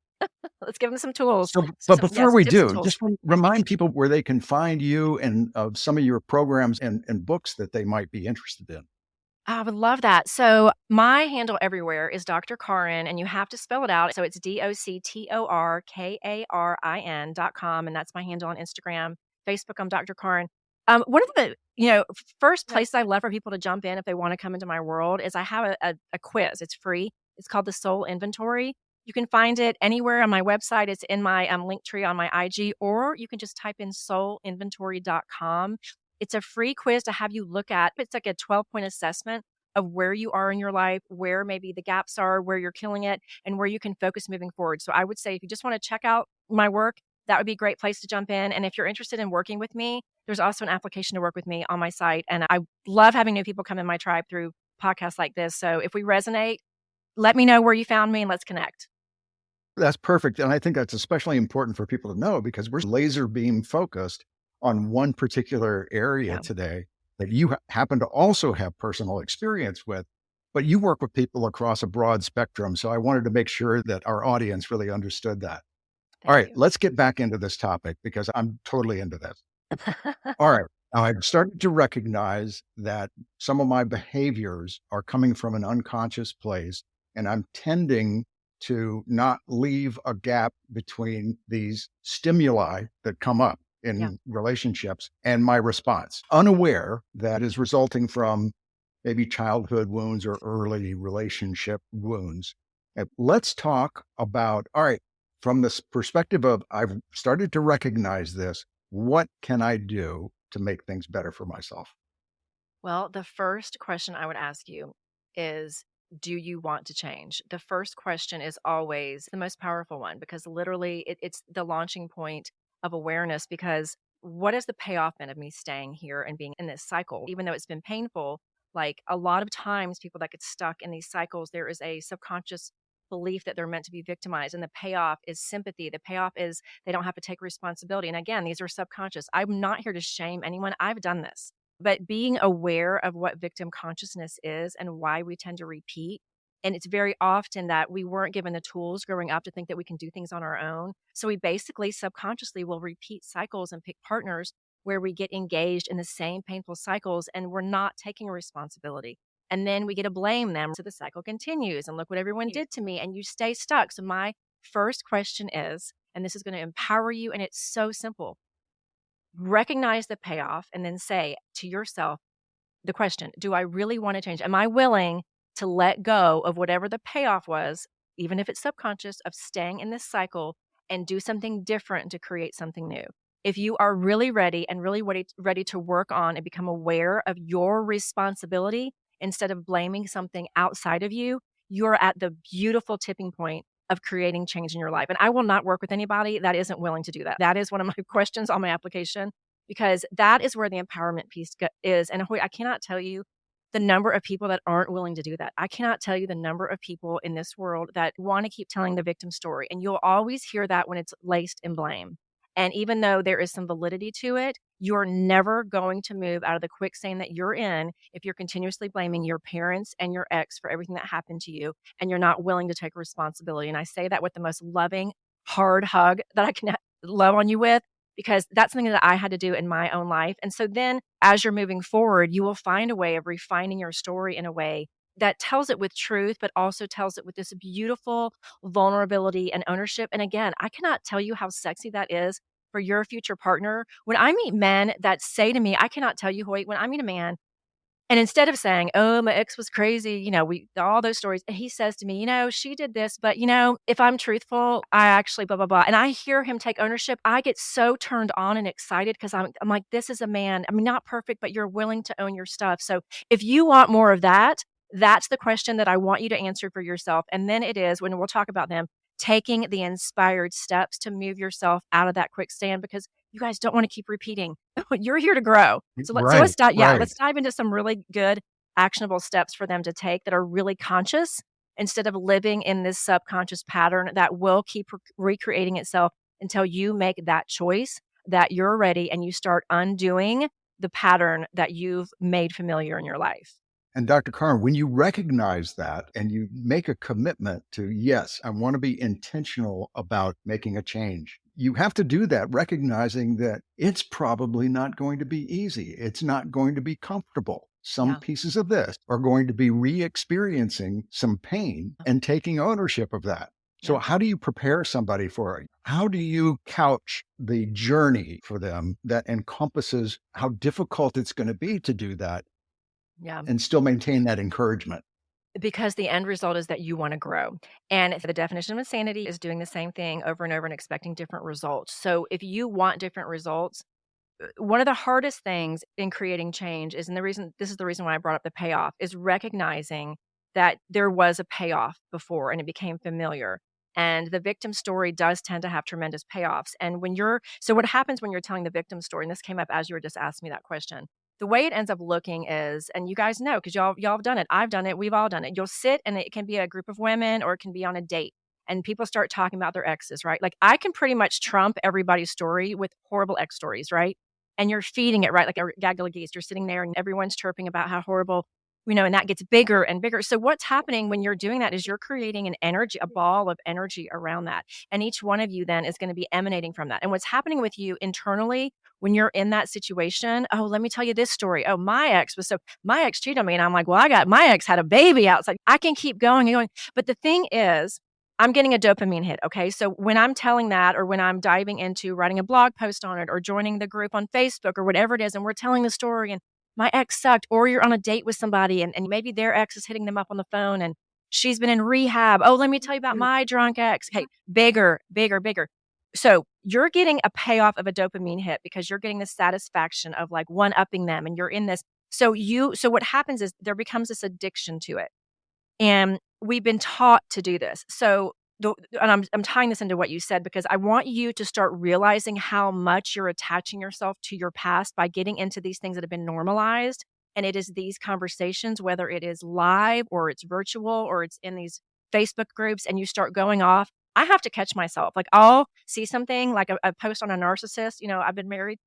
Speaker 2: Let's give them some tools.
Speaker 1: But before we do, just remind people where they can find you and of some of your programs and books that they might be interested in.
Speaker 2: I would love that. So my handle everywhere is Dr. Karin, and you have to spell it out. So it's DoctorKarin.com, and that's my handle on Instagram. Facebook, I'm Dr. Karin. One of the first places I love for people to jump in if they want to come into my world is I have a quiz. It's free. It's called the Soul Inventory. You can find it anywhere on my website. It's in my link tree on my IG, or you can just type in soulinventory.com. It's a free quiz to have you look at. It's like a 12-point assessment of where you are in your life, where maybe the gaps are, where you're killing it, and where you can focus moving forward. So I would say if you just want to check out my work, that would be a great place to jump in. And if you're interested in working with me, there's also an application to work with me on my site. And I love having new people come in my tribe through podcasts like this. So if we resonate, let me know where you found me and let's connect.
Speaker 1: That's perfect. And I think that's especially important for people to know because we're laser beam focused on one particular area today that you happen to also have personal experience with, but you work with people across a broad spectrum. So I wanted to make sure that our audience really understood that. All right, let's get back into this topic because I'm totally into this. All right. Now I've started to recognize that some of my behaviors are coming from an unconscious place, and I'm tending to not leave a gap between these stimuli that come up.
Speaker 2: Yeah.
Speaker 1: in relationships and my response, unaware that is resulting from maybe childhood wounds or early relationship wounds. Let's talk about, all right, from this perspective of I've started to recognize this, what can I do to make things better for myself?
Speaker 2: Well, the first question I would ask you is, do you want to change? The first question is always the most powerful one because literally it's the launching point of awareness. Because what has the payoff been of me staying here and being in this cycle? Even though it's been painful, like a lot of times people that get stuck in these cycles, there is a subconscious belief that they're meant to be victimized. And the payoff is sympathy. The payoff is they don't have to take responsibility. And again, these are subconscious. I'm not here to shame anyone. I've done this. But being aware of what victim consciousness is and why we tend to repeat. And it's very often that we weren't given the tools growing up to think that we can do things on our own. So we basically subconsciously will repeat cycles and pick partners where we get engaged in the same painful cycles and we're not taking responsibility. And then we get to blame them. So the cycle continues and look what everyone did to me. And you stay stuck. So my first question is, and this is going to empower you, and it's so simple, recognize the payoff and then say to yourself the question, do I really want to change? Am I willing to let go of whatever the payoff was, even if it's subconscious, of staying in this cycle and do something different to create something new? If you are really ready and really ready to work on and become aware of your responsibility instead of blaming something outside of you, you're at the beautiful tipping point of creating change in your life. And I will not work with anybody that isn't willing to do that. That is one of my questions on my application because that is where the empowerment piece is. And I cannot tell you the number of people that aren't willing to do that. I cannot tell you the number of people in this world that want to keep telling the victim story. And you'll always hear that when it's laced in blame. And even though there is some validity to it, you're never going to move out of the quicksand that you're in if you're continuously blaming your parents and your ex for everything that happened to you and you're not willing to take responsibility. And I say that with the most loving, hard hug that I can love on you with, because that's something that I had to do in my own life. And so then as you're moving forward, you will find a way of refining your story in a way that tells it with truth, but also tells it with this beautiful vulnerability and ownership. And again, I cannot tell you how sexy that is for your future partner. When I meet men that say to me, I cannot tell you, Hoyt, when I meet a man and instead of saying, oh, my ex was crazy, all those stories, he says to me, she did this, but if I'm truthful, I actually blah, blah, blah. And I hear him take ownership. I get so turned on and excited because I'm like, this is a man. I mean, not perfect, but you're willing to own your stuff. So if you want more of that, that's the question that I want you to answer for yourself. And then it is, when we'll talk about them, taking the inspired steps to move yourself out of that quicksand, because you guys don't want to keep repeating. You're here to grow. So let's dive. Yeah, let's dive into some really good actionable steps for them to take that are really conscious instead of living in this subconscious pattern that will keep recreating itself until you make that choice that you're ready and you start undoing the pattern that you've made familiar in your life.
Speaker 1: And Dr. Karin, when you recognize that and you make a commitment to, yes, I want to be intentional about making a change, you have to do that recognizing that it's probably not going to be easy. It's not going to be comfortable. Some pieces of this are going to be re-experiencing some pain and taking ownership of that. So how do you prepare somebody for it? How do you couch the journey for them that encompasses how difficult it's going to be to do that?
Speaker 2: Yeah.
Speaker 1: And still maintain that encouragement?
Speaker 2: Because the end result is that you want to grow. And the definition of insanity is doing the same thing over and over and expecting different results. So if you want different results, one of the hardest things in creating change is, and this is the reason why I brought up the payoff, is recognizing that there was a payoff before and it became familiar. And the victim story does tend to have tremendous payoffs. And so what happens when you're telling the victim story, and this came up as you were just asking me that question, the way it ends up looking is, and you guys know, because y'all have done it, I've done it, we've all done it. You'll sit and it can be a group of women or it can be on a date and people start talking about their exes, right? Like I can pretty much trump everybody's story with horrible ex stories, right? And you're feeding it, right? Like a gaggle of geese. You're sitting there and everyone's chirping about how horrible, and that gets bigger and bigger. So what's happening when you're doing that is you're creating a ball of energy around that. And each one of you then is going to be emanating from that. And what's happening with you internally when you're in that situation, oh, let me tell you this story. Oh, my ex cheated on me. And I'm like, well, my ex had a baby outside. I can keep going and going. But the thing is, I'm getting a dopamine hit. Okay. So when I'm telling that, or when I'm diving into writing a blog post on it, or joining the group on Facebook, or whatever it is, and we're telling the story, and my ex sucked, or you're on a date with somebody, and maybe their ex is hitting them up on the phone, and she's been in rehab. Oh, let me tell you about my drunk ex. Okay. Bigger, bigger, bigger. So you're getting a payoff of a dopamine hit because you're getting the satisfaction of like one upping them, and you're in this. So what happens is there becomes this addiction to it. And we've been taught to do this. So and I'm tying this into what you said because I want you to start realizing how much you're attaching yourself to your past by getting into these things that have been normalized. And it is these conversations, whether it is live or it's virtual or it's in these Facebook groups, and you start going off. I have to catch myself. Like I'll see something like a post on a narcissist. I've been married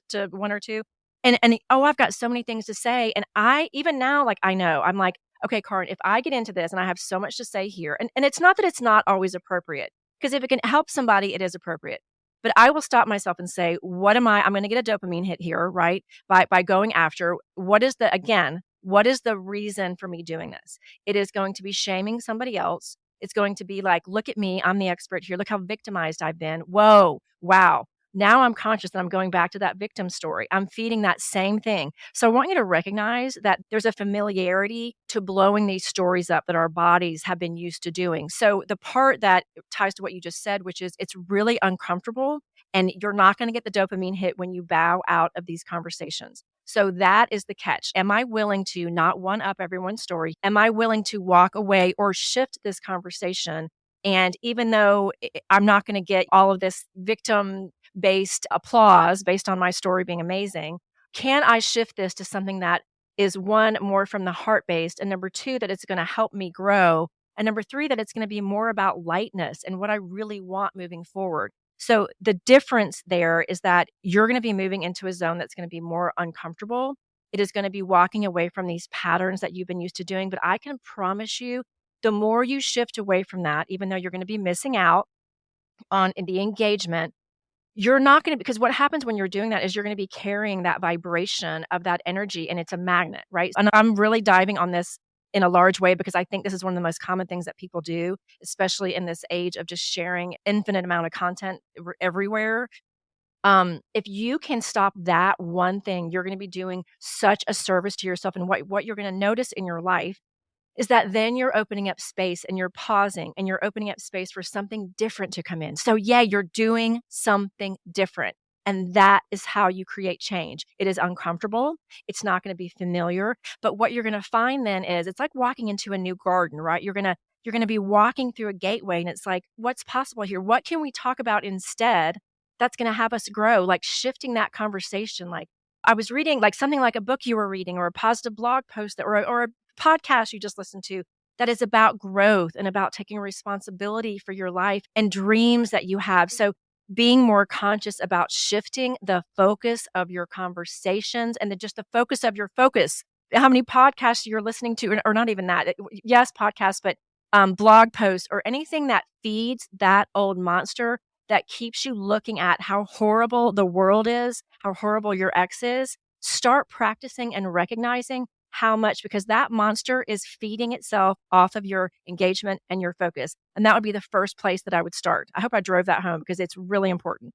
Speaker 2: to one or two. And oh, I've got so many things to say. And I even now, like I know, I'm like, okay, Karin, if I get into this and I have so much to say here, and it's not that it's not always appropriate, because if it can help somebody, it is appropriate. But I will stop myself and say, I'm going to get a dopamine hit here, right? By going after what is the reason for me doing this? It is going to be shaming somebody else. It's going to be like, look at me, I'm the expert here. Look how victimized I've been. Whoa, wow. Now I'm conscious that I'm going back to that victim story. I'm feeding that same thing. So I want you to recognize that there's a familiarity to blowing these stories up that our bodies have been used to doing. So the part that ties to what you just said, which is it's really uncomfortable, and you're not going to get the dopamine hit when you bow out of these conversations. So that is the catch. Am I willing to not one up everyone's story? Am I willing to walk away or shift this conversation? And even though I'm not going to get all of this victim based applause based on my story being amazing, can I shift this to something that is one, more from the heart based, and number two, that it's going to help me grow, and number three, that it's going to be more about lightness and what I really want moving forward. So the difference there is that you're going to be moving into a zone that's going to be more uncomfortable. It is going to be walking away from these patterns that you've been used to doing. But I can promise you, the more you shift away from that, even though you're going to be missing out on the engagement, you're not going to, because what happens when you're doing that is you're going to be carrying that vibration of that energy, and it's a magnet, right? And I'm really diving on this in a large way because I think this is one of the most common things that people do, especially in this age of just sharing infinite amount of content everywhere. If you can stop that one thing, you're going to be doing such a service to yourself. And what you're going to notice in your life is that then you're opening up space, and you're pausing, and you're opening up space for something different to come in. So yeah, you're doing something different. And that is how you create change. It is uncomfortable. It's not going to be familiar. But what you're going to find then is it's like walking into a new garden, right? You're going to be walking through a gateway, and it's like, what's possible here? What can we talk about instead that's going to have us grow? Like shifting that conversation. Like I was reading like something like a book you were reading, or a positive blog post or a podcast you just listened to that is about growth and about taking responsibility for your life and dreams that you have. So being more conscious about shifting the focus of your conversations, and just the focus of your focus. How many podcasts you're listening to, or not even that. Yes, podcasts, but blog posts or anything that feeds that old monster that keeps you looking at how horrible the world is, how horrible your ex is. Start practicing and recognizing how much, because that monster is feeding itself off of your engagement and your focus. And that would be the first place that I would start. I hope I drove that home because it's really important.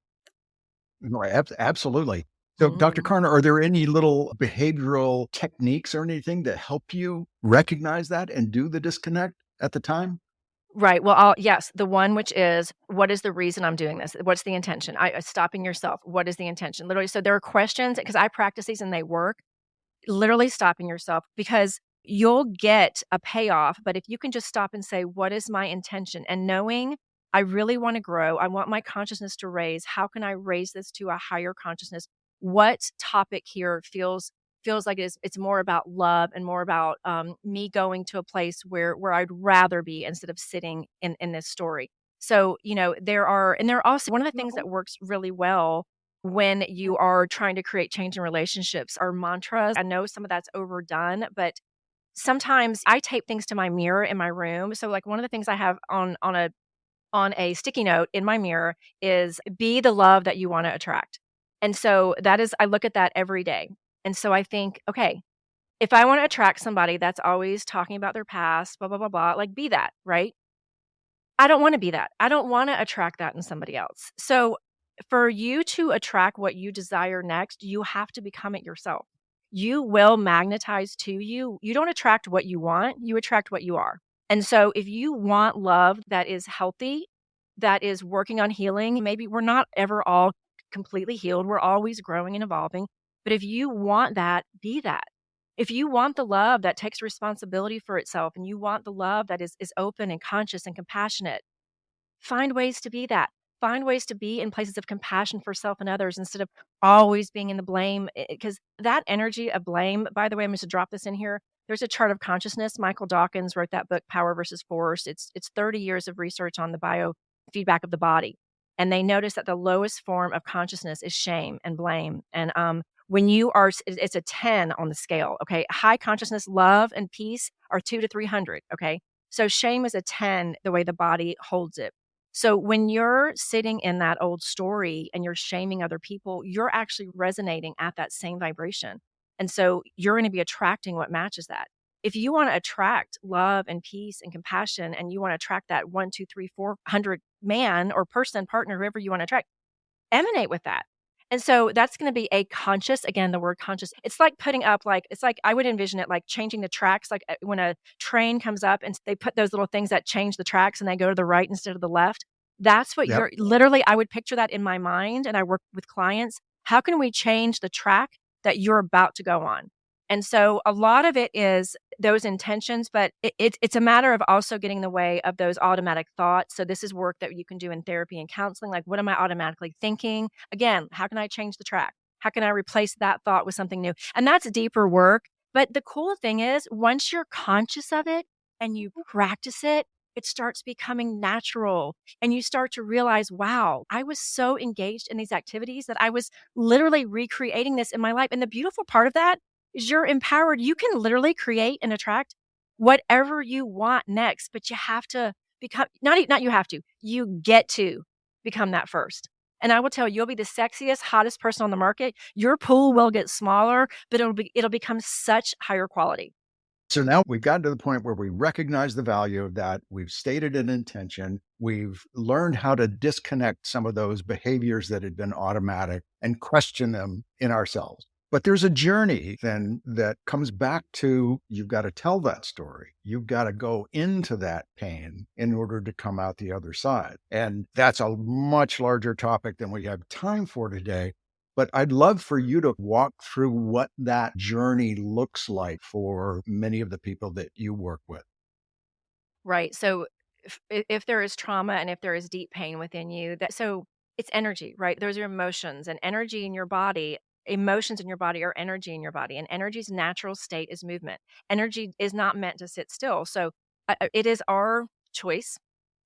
Speaker 1: No, absolutely. So, Dr.
Speaker 2: Mm.
Speaker 1: Karna, are there any little behavioral techniques or anything that help you recognize that and do the disconnect at the time?
Speaker 2: Right. Well, yes, the one which is, what is the reason I'm doing this? What's the intention? Stopping yourself. What is the intention? Literally. So there are questions, because I practice these and they work. Literally stopping yourself, because you'll get a payoff. But if you can just stop and say, what is my intention? And knowing I really want to grow, I want my consciousness to raise. How can I raise this to a higher consciousness? What topic here feels like it's more about love and more about me going to a place where I'd rather be instead of sitting in this story. So, there are also one of the things that works really well when you are trying to create change in relationships are mantras. I know some of that's overdone, but sometimes I tape things to my mirror in my room. So like one of the things I have on a sticky note in my mirror is, be the love that you want to attract. And so I look at that every day. And so I think, okay, if I want to attract somebody that's always talking about their past, blah, blah, blah, blah, like be that, right? I don't want to be that. I don't want to attract that in somebody else. So for you to attract what you desire next, you have to become it yourself. You will magnetize to you. You don't attract what you want, you attract what you are. And so if you want love that is healthy, that is working on healing, maybe we're not ever all completely healed. We're always growing and evolving. But if you want that, be that. If you want the love that takes responsibility for itself and you want the love that is open and conscious and compassionate, find ways to be that. Find ways to be in places of compassion for self and others instead of always being in the blame. Because that energy of blame, by the way, I'm just to drop this in here. There's a chart of consciousness. Michael Dawkins wrote that book, Power versus Force. It's 30 years of research on the biofeedback of the body. And they noticed that the lowest form of consciousness is shame and blame. And when you are, it's a 10 on the scale. Okay. High consciousness, love, and peace are 2 to 300. Okay. So shame is a 10, the way the body holds it. So when you're sitting in that old story and you're shaming other people, you're actually resonating at that same vibration. And so you're going to be attracting what matches that. If you want to attract love and peace and compassion, and you want to attract that 1, 2, 3, 400 man or person, partner, whoever you want to attract, emanate with that. And so that's going to be a conscious, again, the word conscious. It's like putting up, like, it's like, I would envision it like changing the tracks, like when a train comes up and they put those little things that change the tracks and they go to the right instead of the left. That's what
Speaker 1: Yep.
Speaker 2: you're literally, I would picture that in my mind. And I work with clients. How can we change the track that you're about to go on? And so a lot of it is those intentions, but it's a matter of also getting in the way of those automatic thoughts. So this is work that you can do in therapy and counseling. Like, what am I automatically thinking? Again, how can I change the track? How can I replace that thought with something new? And that's deeper work. But the cool thing is, once you're conscious of it and you practice it, it starts becoming natural. And you start to realize, wow, I was so engaged in these activities that I was literally recreating this in my life. And the beautiful part of that is you're empowered. You can literally create and attract whatever you want next, but you have to become, not you have to, you get to become that first. And I will tell you, you'll be the sexiest, hottest person on the market. Your pool will get smaller, but it'll become such higher quality.
Speaker 1: So now we've gotten to the point where we recognize the value of that. We've stated an intention. We've learned how to disconnect some of those behaviors that had been automatic and question them in ourselves. But there's a journey then that comes back to, you've got to tell that story. You've got to go into that pain in order to come out the other side. And that's a much larger topic than we have time for today. But I'd love for you to walk through what that journey looks like for many of the people that you work with.
Speaker 2: Right. So if there is trauma and if there is deep pain within you, so it's energy, right? Those are emotions, and energy in your body. Emotions in your body are energy in your body, and energy's natural state is movement. Energy is not meant to sit still. So it is our choice,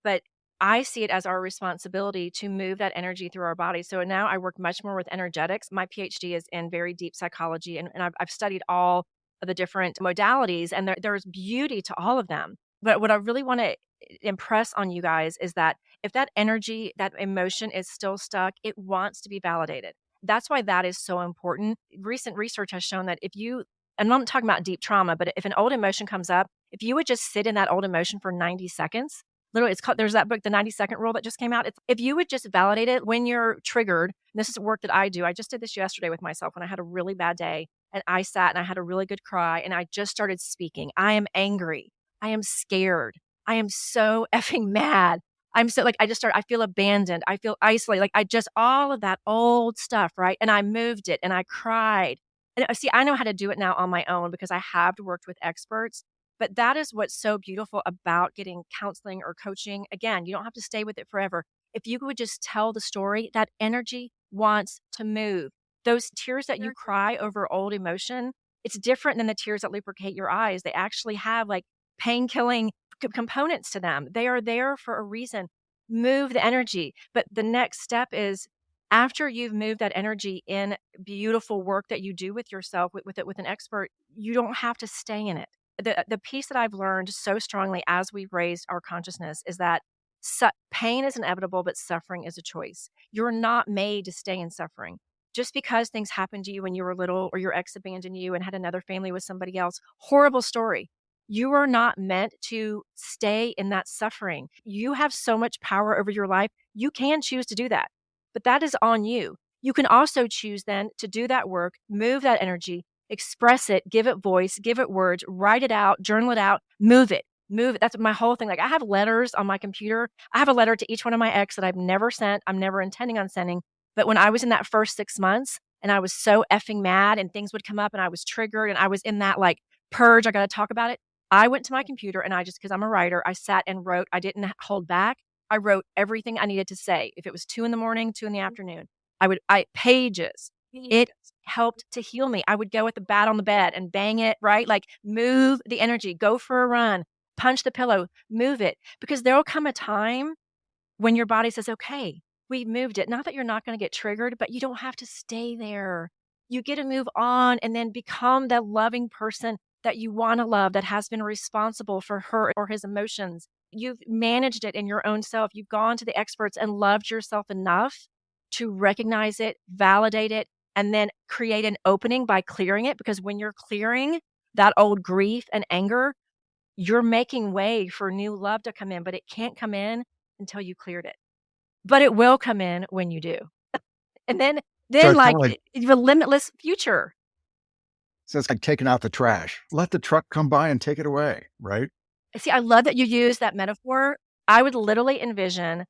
Speaker 2: but I see it as our responsibility to move that energy through our body. So now I work much more with energetics. My PhD is in very deep psychology, and I've studied all of the different modalities, and there's beauty to all of them. But what I really want to impress on you guys is that if that energy, that emotion is still stuck, it wants to be validated. That's why that is so important. Recent research has shown that and I'm not talking about deep trauma, but if an old emotion comes up, if you would just sit in that old emotion for 90 seconds, literally, there's that book, The 90-Second Rule, that just came out. If you would just validate it when you're triggered, and this is work that I do. I just did this yesterday with myself when I had a really bad day, and I sat and I had a really good cry, and I just started speaking. I am angry. I am scared. I am so effing mad. I'm so I feel abandoned. I feel isolated. All of that old stuff, right? And I moved it and I cried. And see, I know how to do it now on my own because I have worked with experts. But that is what's so beautiful about getting counseling or coaching. Again, you don't have to stay with it forever. If you would just tell the story, that energy wants to move. Those tears that you cry over old emotion, it's different than the tears that lubricate your eyes. They actually have like pain killing components to them. They are there for a reason. Move the energy. But the next step is, after you've moved that energy in beautiful work that you do with yourself, with an expert, you don't have to stay in it. The piece that I've learned so strongly as we've raised our consciousness is that pain is inevitable, but suffering is a choice. You're not made to stay in suffering. Just because things happened to you when you were little, or your ex abandoned you and had another family with somebody else, horrible story. You are not meant to stay in that suffering. You have so much power over your life. You can choose to do that, but that is on you. You can also choose then to do that work, move that energy, express it, give it voice, give it words, write it out, journal it out, move it. Move it. That's my whole thing. Like I have letters on my computer. I have a letter to each one of my ex that I've never sent. I'm never intending on sending. But when I was in that first 6 months and I was so effing mad and things would come up and I was triggered and I was in that like purge, I got to talk about it. I went to my computer and I just, because I'm a writer, I sat and wrote. I didn't hold back. I wrote everything I needed to say. If it was 2 a.m, 2 p.m, I pages. It helped to heal me. I would go with the bat on the bed and bang it, right? Like move the energy, go for a run, punch the pillow, move it. Because there will come a time when your body says, okay, we moved it. Not that you're not going to get triggered, but you don't have to stay there. You get to move on and then become the loving person that you want to love, that has been responsible for her or his emotions. You've managed it in your own self. You've gone to the experts and loved yourself enough to recognize it, validate it, and then create an opening by clearing it. Because when you're clearing that old grief and anger, you're making way for new love to come in, but it can't come in until you cleared it. But it will come in when you do. And then
Speaker 1: So it's
Speaker 2: like
Speaker 1: kind of like,
Speaker 2: you have a limitless future.
Speaker 1: so it's like taking out the trash. Let the truck come by and take it away, right?
Speaker 2: See, I love that you use that metaphor. I would literally envision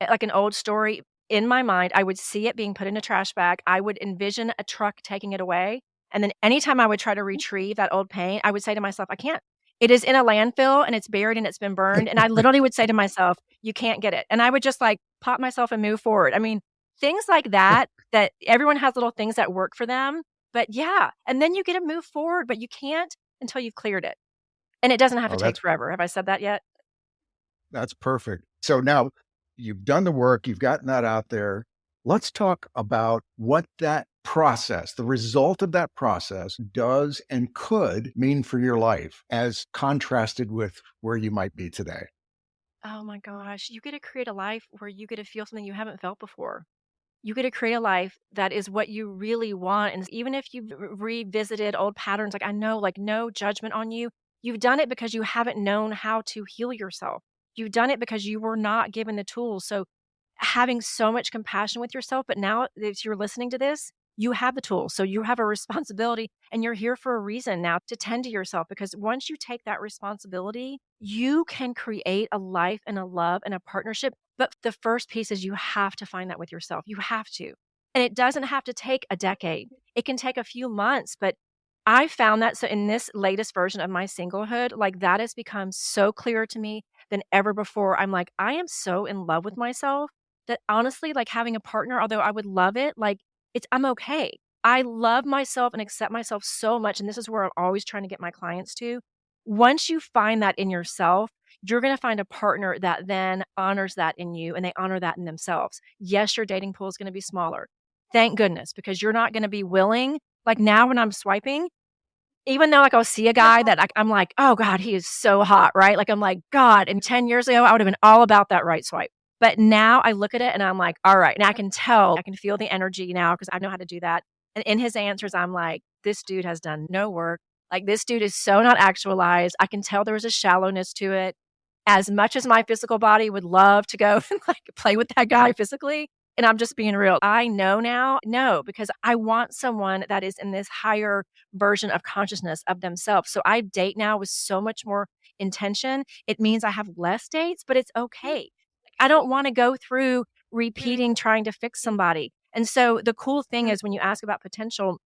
Speaker 2: like an old story in my mind. I would see it being put in a trash bag. I would envision a truck taking it away. And then anytime I would try to retrieve that old paint, I would say to myself, I can't. It is in a landfill and it's buried and it's been burned. And I literally would say to myself, you can't get it. And I would just like pop myself and move forward. I mean, things like that, that everyone has little things that work for them. But yeah, and then you get to move forward, but you can't until you've cleared it. And it doesn't have to
Speaker 1: Oh,
Speaker 2: take forever. Have I said that yet?
Speaker 1: that's perfect. So now you've done the work, you've gotten that out there. Let's talk about what that process, the result of that process does and could mean for your life as contrasted with where you might be today.
Speaker 2: Oh my gosh. You get to create a life where you get to feel something you haven't felt before. You get to create a life that is what you really want. And even if you've revisited old patterns, like I know, like no judgment on you, you've done it because you haven't known how to heal yourself. You've done it because you were not given the tools. So having so much compassion with yourself, but now if you're listening to this, you have the tools. So you have a responsibility and you're here for a reason now to tend to yourself, because once you take that responsibility, you can create a life and a love and a partnership. But the first piece is you have to find that with yourself. You have to. And it doesn't have to take a decade. It can take a few months, but I found that, so in this latest version of my singlehood, like that has become so clear to me than ever before. I'm like, I am so in love with myself that honestly, like having a partner, although I would love it, like I'm okay. I love myself and accept myself so much. And this is where I'm always trying to get my clients to. Once you find that in yourself, you're going to find a partner that then honors that in you and they honor that in themselves. Yes, your dating pool is going to be smaller. Thank goodness, because you're not going to be willing. Like now when I'm swiping, even though like I'll see a guy that I'm like, oh God, he is so hot, right? Like I'm like, God, and 10 years ago, I would have been all about that right swipe. But now I look at it and I'm like, all right, now I can tell, I can feel the energy now because I know how to do that. And in his answers, I'm like, this dude has done no work. Like this dude is so not actualized. I can tell there was a shallowness to it. As much as my physical body would love to go and like play with that guy physically, and I'm just being real. I know now, no, because I want someone that is in this higher version of consciousness of themselves. So I date now with so much more intention. It means I have less dates, but it's okay. I don't want to go through repeating trying to fix somebody. And so the cool thing is when you ask about potential,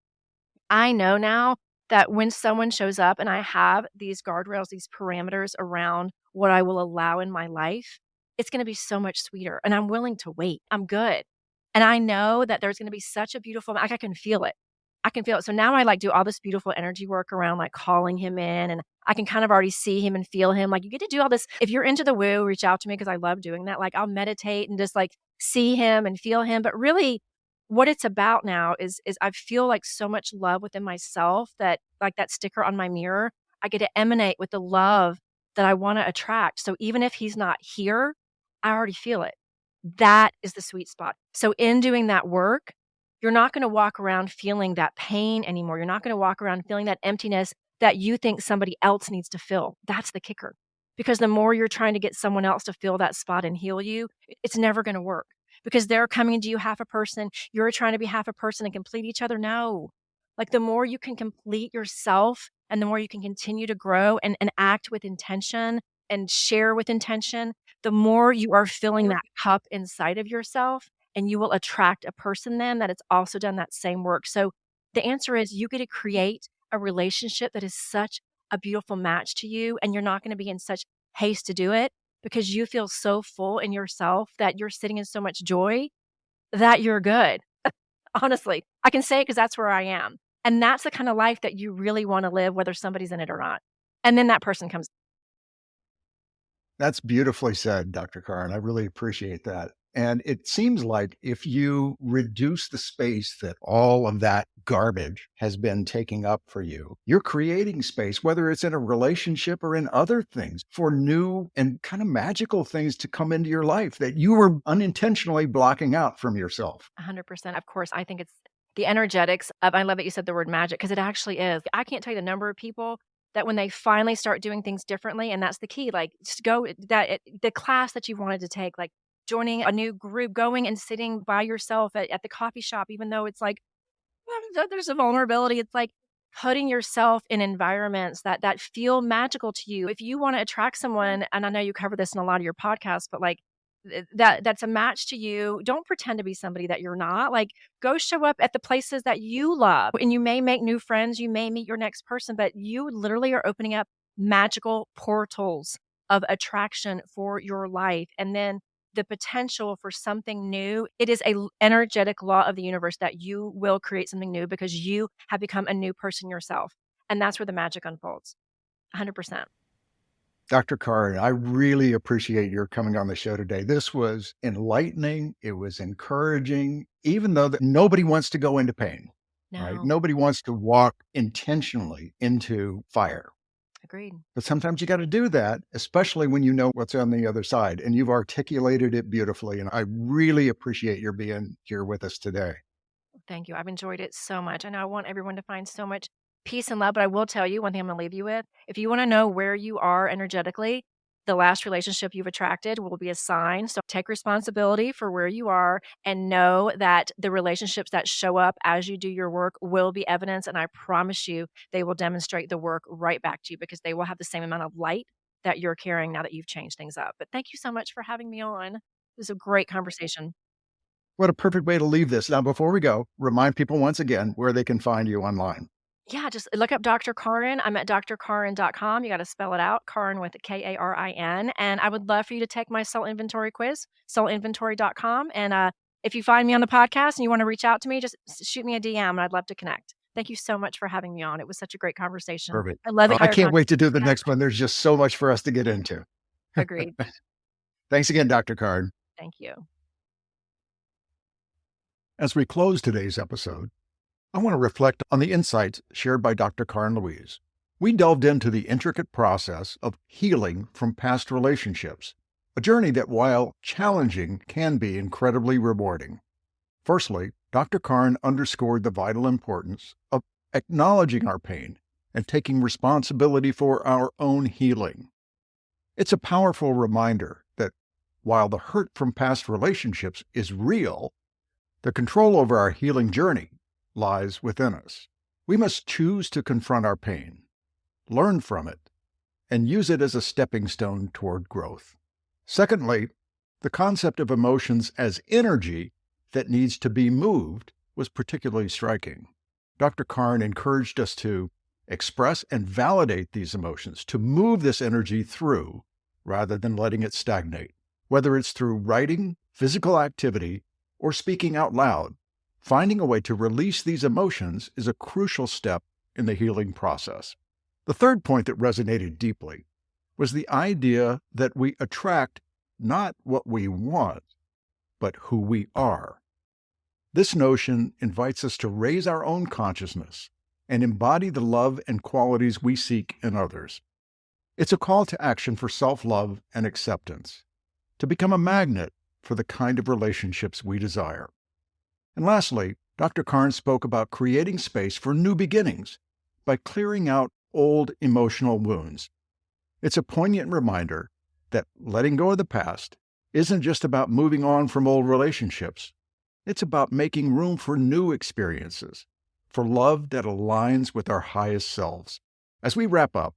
Speaker 2: I know now that when someone shows up and I have these guardrails, these parameters around what I will allow in my life, it's going to be so much sweeter. And I'm willing to wait. I'm good. And I know that there's going to be such a beautiful, like I can feel it. I can feel it. So now I like do all this beautiful energy work around like calling him in, and I can kind of already see him and feel him. Like you get to do all this. If you're into the woo, reach out to me because I love doing that. Like I'll meditate and just like see him and feel him. But really, what it's about now is I feel like so much love within myself that like that sticker on my mirror, I get to emanate with the love that I want to attract. So even if he's not here, I already feel it. That is the sweet spot. So in doing that work, you're not going to walk around feeling that pain anymore. You're not going to walk around feeling that emptiness that you think somebody else needs to fill. That's the kicker. Because the more you're trying to get someone else to fill that spot and heal you, it's never going to work because they're coming to you half a person. You're trying to be half a person and complete each other. No. Like the more you can complete yourself and the more you can continue to grow and act with intention and share with intention, the more you are filling that cup inside of yourself and you will attract a person then that has also done that same work. So the answer is you get to create a relationship that is such a beautiful match to you and you're not going to be in such haste to do it because you feel so full in yourself that you're sitting in so much joy that you're good. Honestly, I can say it because that's where I am. And that's the kind of life that you really want to live, whether somebody's in it or not. And then that person comes.
Speaker 1: That's beautifully said, Dr. Karin. I really appreciate that. And it seems like if you reduce the space that all of that garbage has been taking up for you, you're creating space, whether it's in a relationship or in other things, for new and kind of magical things to come into your life that you were unintentionally blocking out from yourself.
Speaker 2: 100%. Of course, I think it's the energetics of, I love that you said the word magic because it actually is. I can't tell you the number of people that when they finally start doing things differently, and that's the key, like just go the class that you wanted to take, like joining a new group, going and sitting by yourself at the coffee shop, even though it's like, well, there's a vulnerability. It's like putting yourself in environments that feel magical to you. If you want to attract someone, and I know you cover this in a lot of your podcasts, but like that's a match to you. Don't pretend to be somebody that you're not. Like go show up at the places that you love and you may make new friends, you may meet your next person, but you literally are opening up magical portals of attraction for your life. And then the potential for something new. It is a energetic law of the universe that you will create something new because you have become a new person yourself. And that's where the magic unfolds. 100%.
Speaker 1: Dr. Karin, I really appreciate your coming on the show today. This was enlightening. It was encouraging, even though nobody wants to go into pain, right?
Speaker 2: No.
Speaker 1: Nobody wants to walk intentionally into fire.
Speaker 2: Agreed.
Speaker 1: But sometimes you got to do that, especially when you know what's on the other side. And you've articulated it beautifully. And I really appreciate your being here with us today.
Speaker 2: Thank you. I've enjoyed it so much. I know I want everyone to find so much peace and love, but I will tell you one thing I'm going to leave you with. If you want to know where you are energetically, the last relationship you've attracted will be a sign. So take responsibility for where you are and know that the relationships that show up as you do your work will be evidence. And I promise you, they will demonstrate the work right back to you because they will have the same amount of light that you're carrying now that you've changed things up. But thank you so much for having me on. It was a great conversation.
Speaker 1: What a perfect way to leave this. Now, before we go, remind people once again where they can find you online.
Speaker 2: Yeah, just look up Dr. Karin. I'm at drkarin.com. You got to spell it out, Karin with a Karin. And I would love for you to take my soul inventory quiz, soulinventory.com. And if you find me on the podcast and you want to reach out to me, just shoot me a DM and I'd love to connect. Thank you so much for having me on. It was such a great conversation.
Speaker 1: Perfect.
Speaker 2: I love it.
Speaker 1: I can't wait to do the next one. There's just so much for us to get into.
Speaker 2: Agreed.
Speaker 1: Thanks again, Dr. Karin.
Speaker 2: Thank you.
Speaker 1: As we close today's episode, I want to reflect on the insights shared by Dr. Karin Luise. We delved into the intricate process of healing from past relationships, a journey that, while challenging, can be incredibly rewarding. Firstly, Dr. Karin underscored the vital importance of acknowledging our pain and taking responsibility for our own healing. It's a powerful reminder that while the hurt from past relationships is real, the control over our healing journey lies within us. We must choose to confront our pain, learn from it, and use it as a stepping stone toward growth. Secondly, the concept of emotions as energy that needs to be moved was particularly striking. Dr. Karin encouraged us to express and validate these emotions, to move this energy through rather than letting it stagnate. Whether it's through writing, physical activity, or speaking out loud, finding a way to release these emotions is a crucial step in the healing process. The third point that resonated deeply was the idea that we attract not what we want, but who we are. This notion invites us to raise our own consciousness and embody the love and qualities we seek in others. It's a call to action for self-love and acceptance, to become a magnet for the kind of relationships we desire. And lastly, Dr. Karin spoke about creating space for new beginnings by clearing out old emotional wounds. It's a poignant reminder that letting go of the past isn't just about moving on from old relationships. It's about making room for new experiences, for love that aligns with our highest selves. As we wrap up,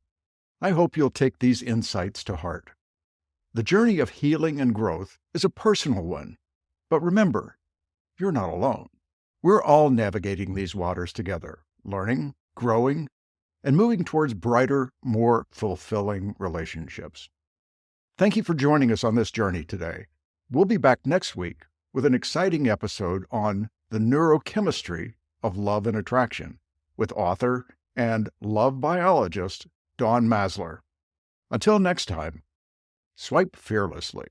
Speaker 1: I hope you'll take these insights to heart. The journey of healing and growth is a personal one, but remember, you're not alone. We're all navigating these waters together, learning, growing, and moving towards brighter, more fulfilling relationships. Thank you for joining us on this journey today. We'll be back next week with an exciting episode on the neurochemistry of love and attraction with author and love biologist Dawn Masler. Until next time, swipe fearlessly.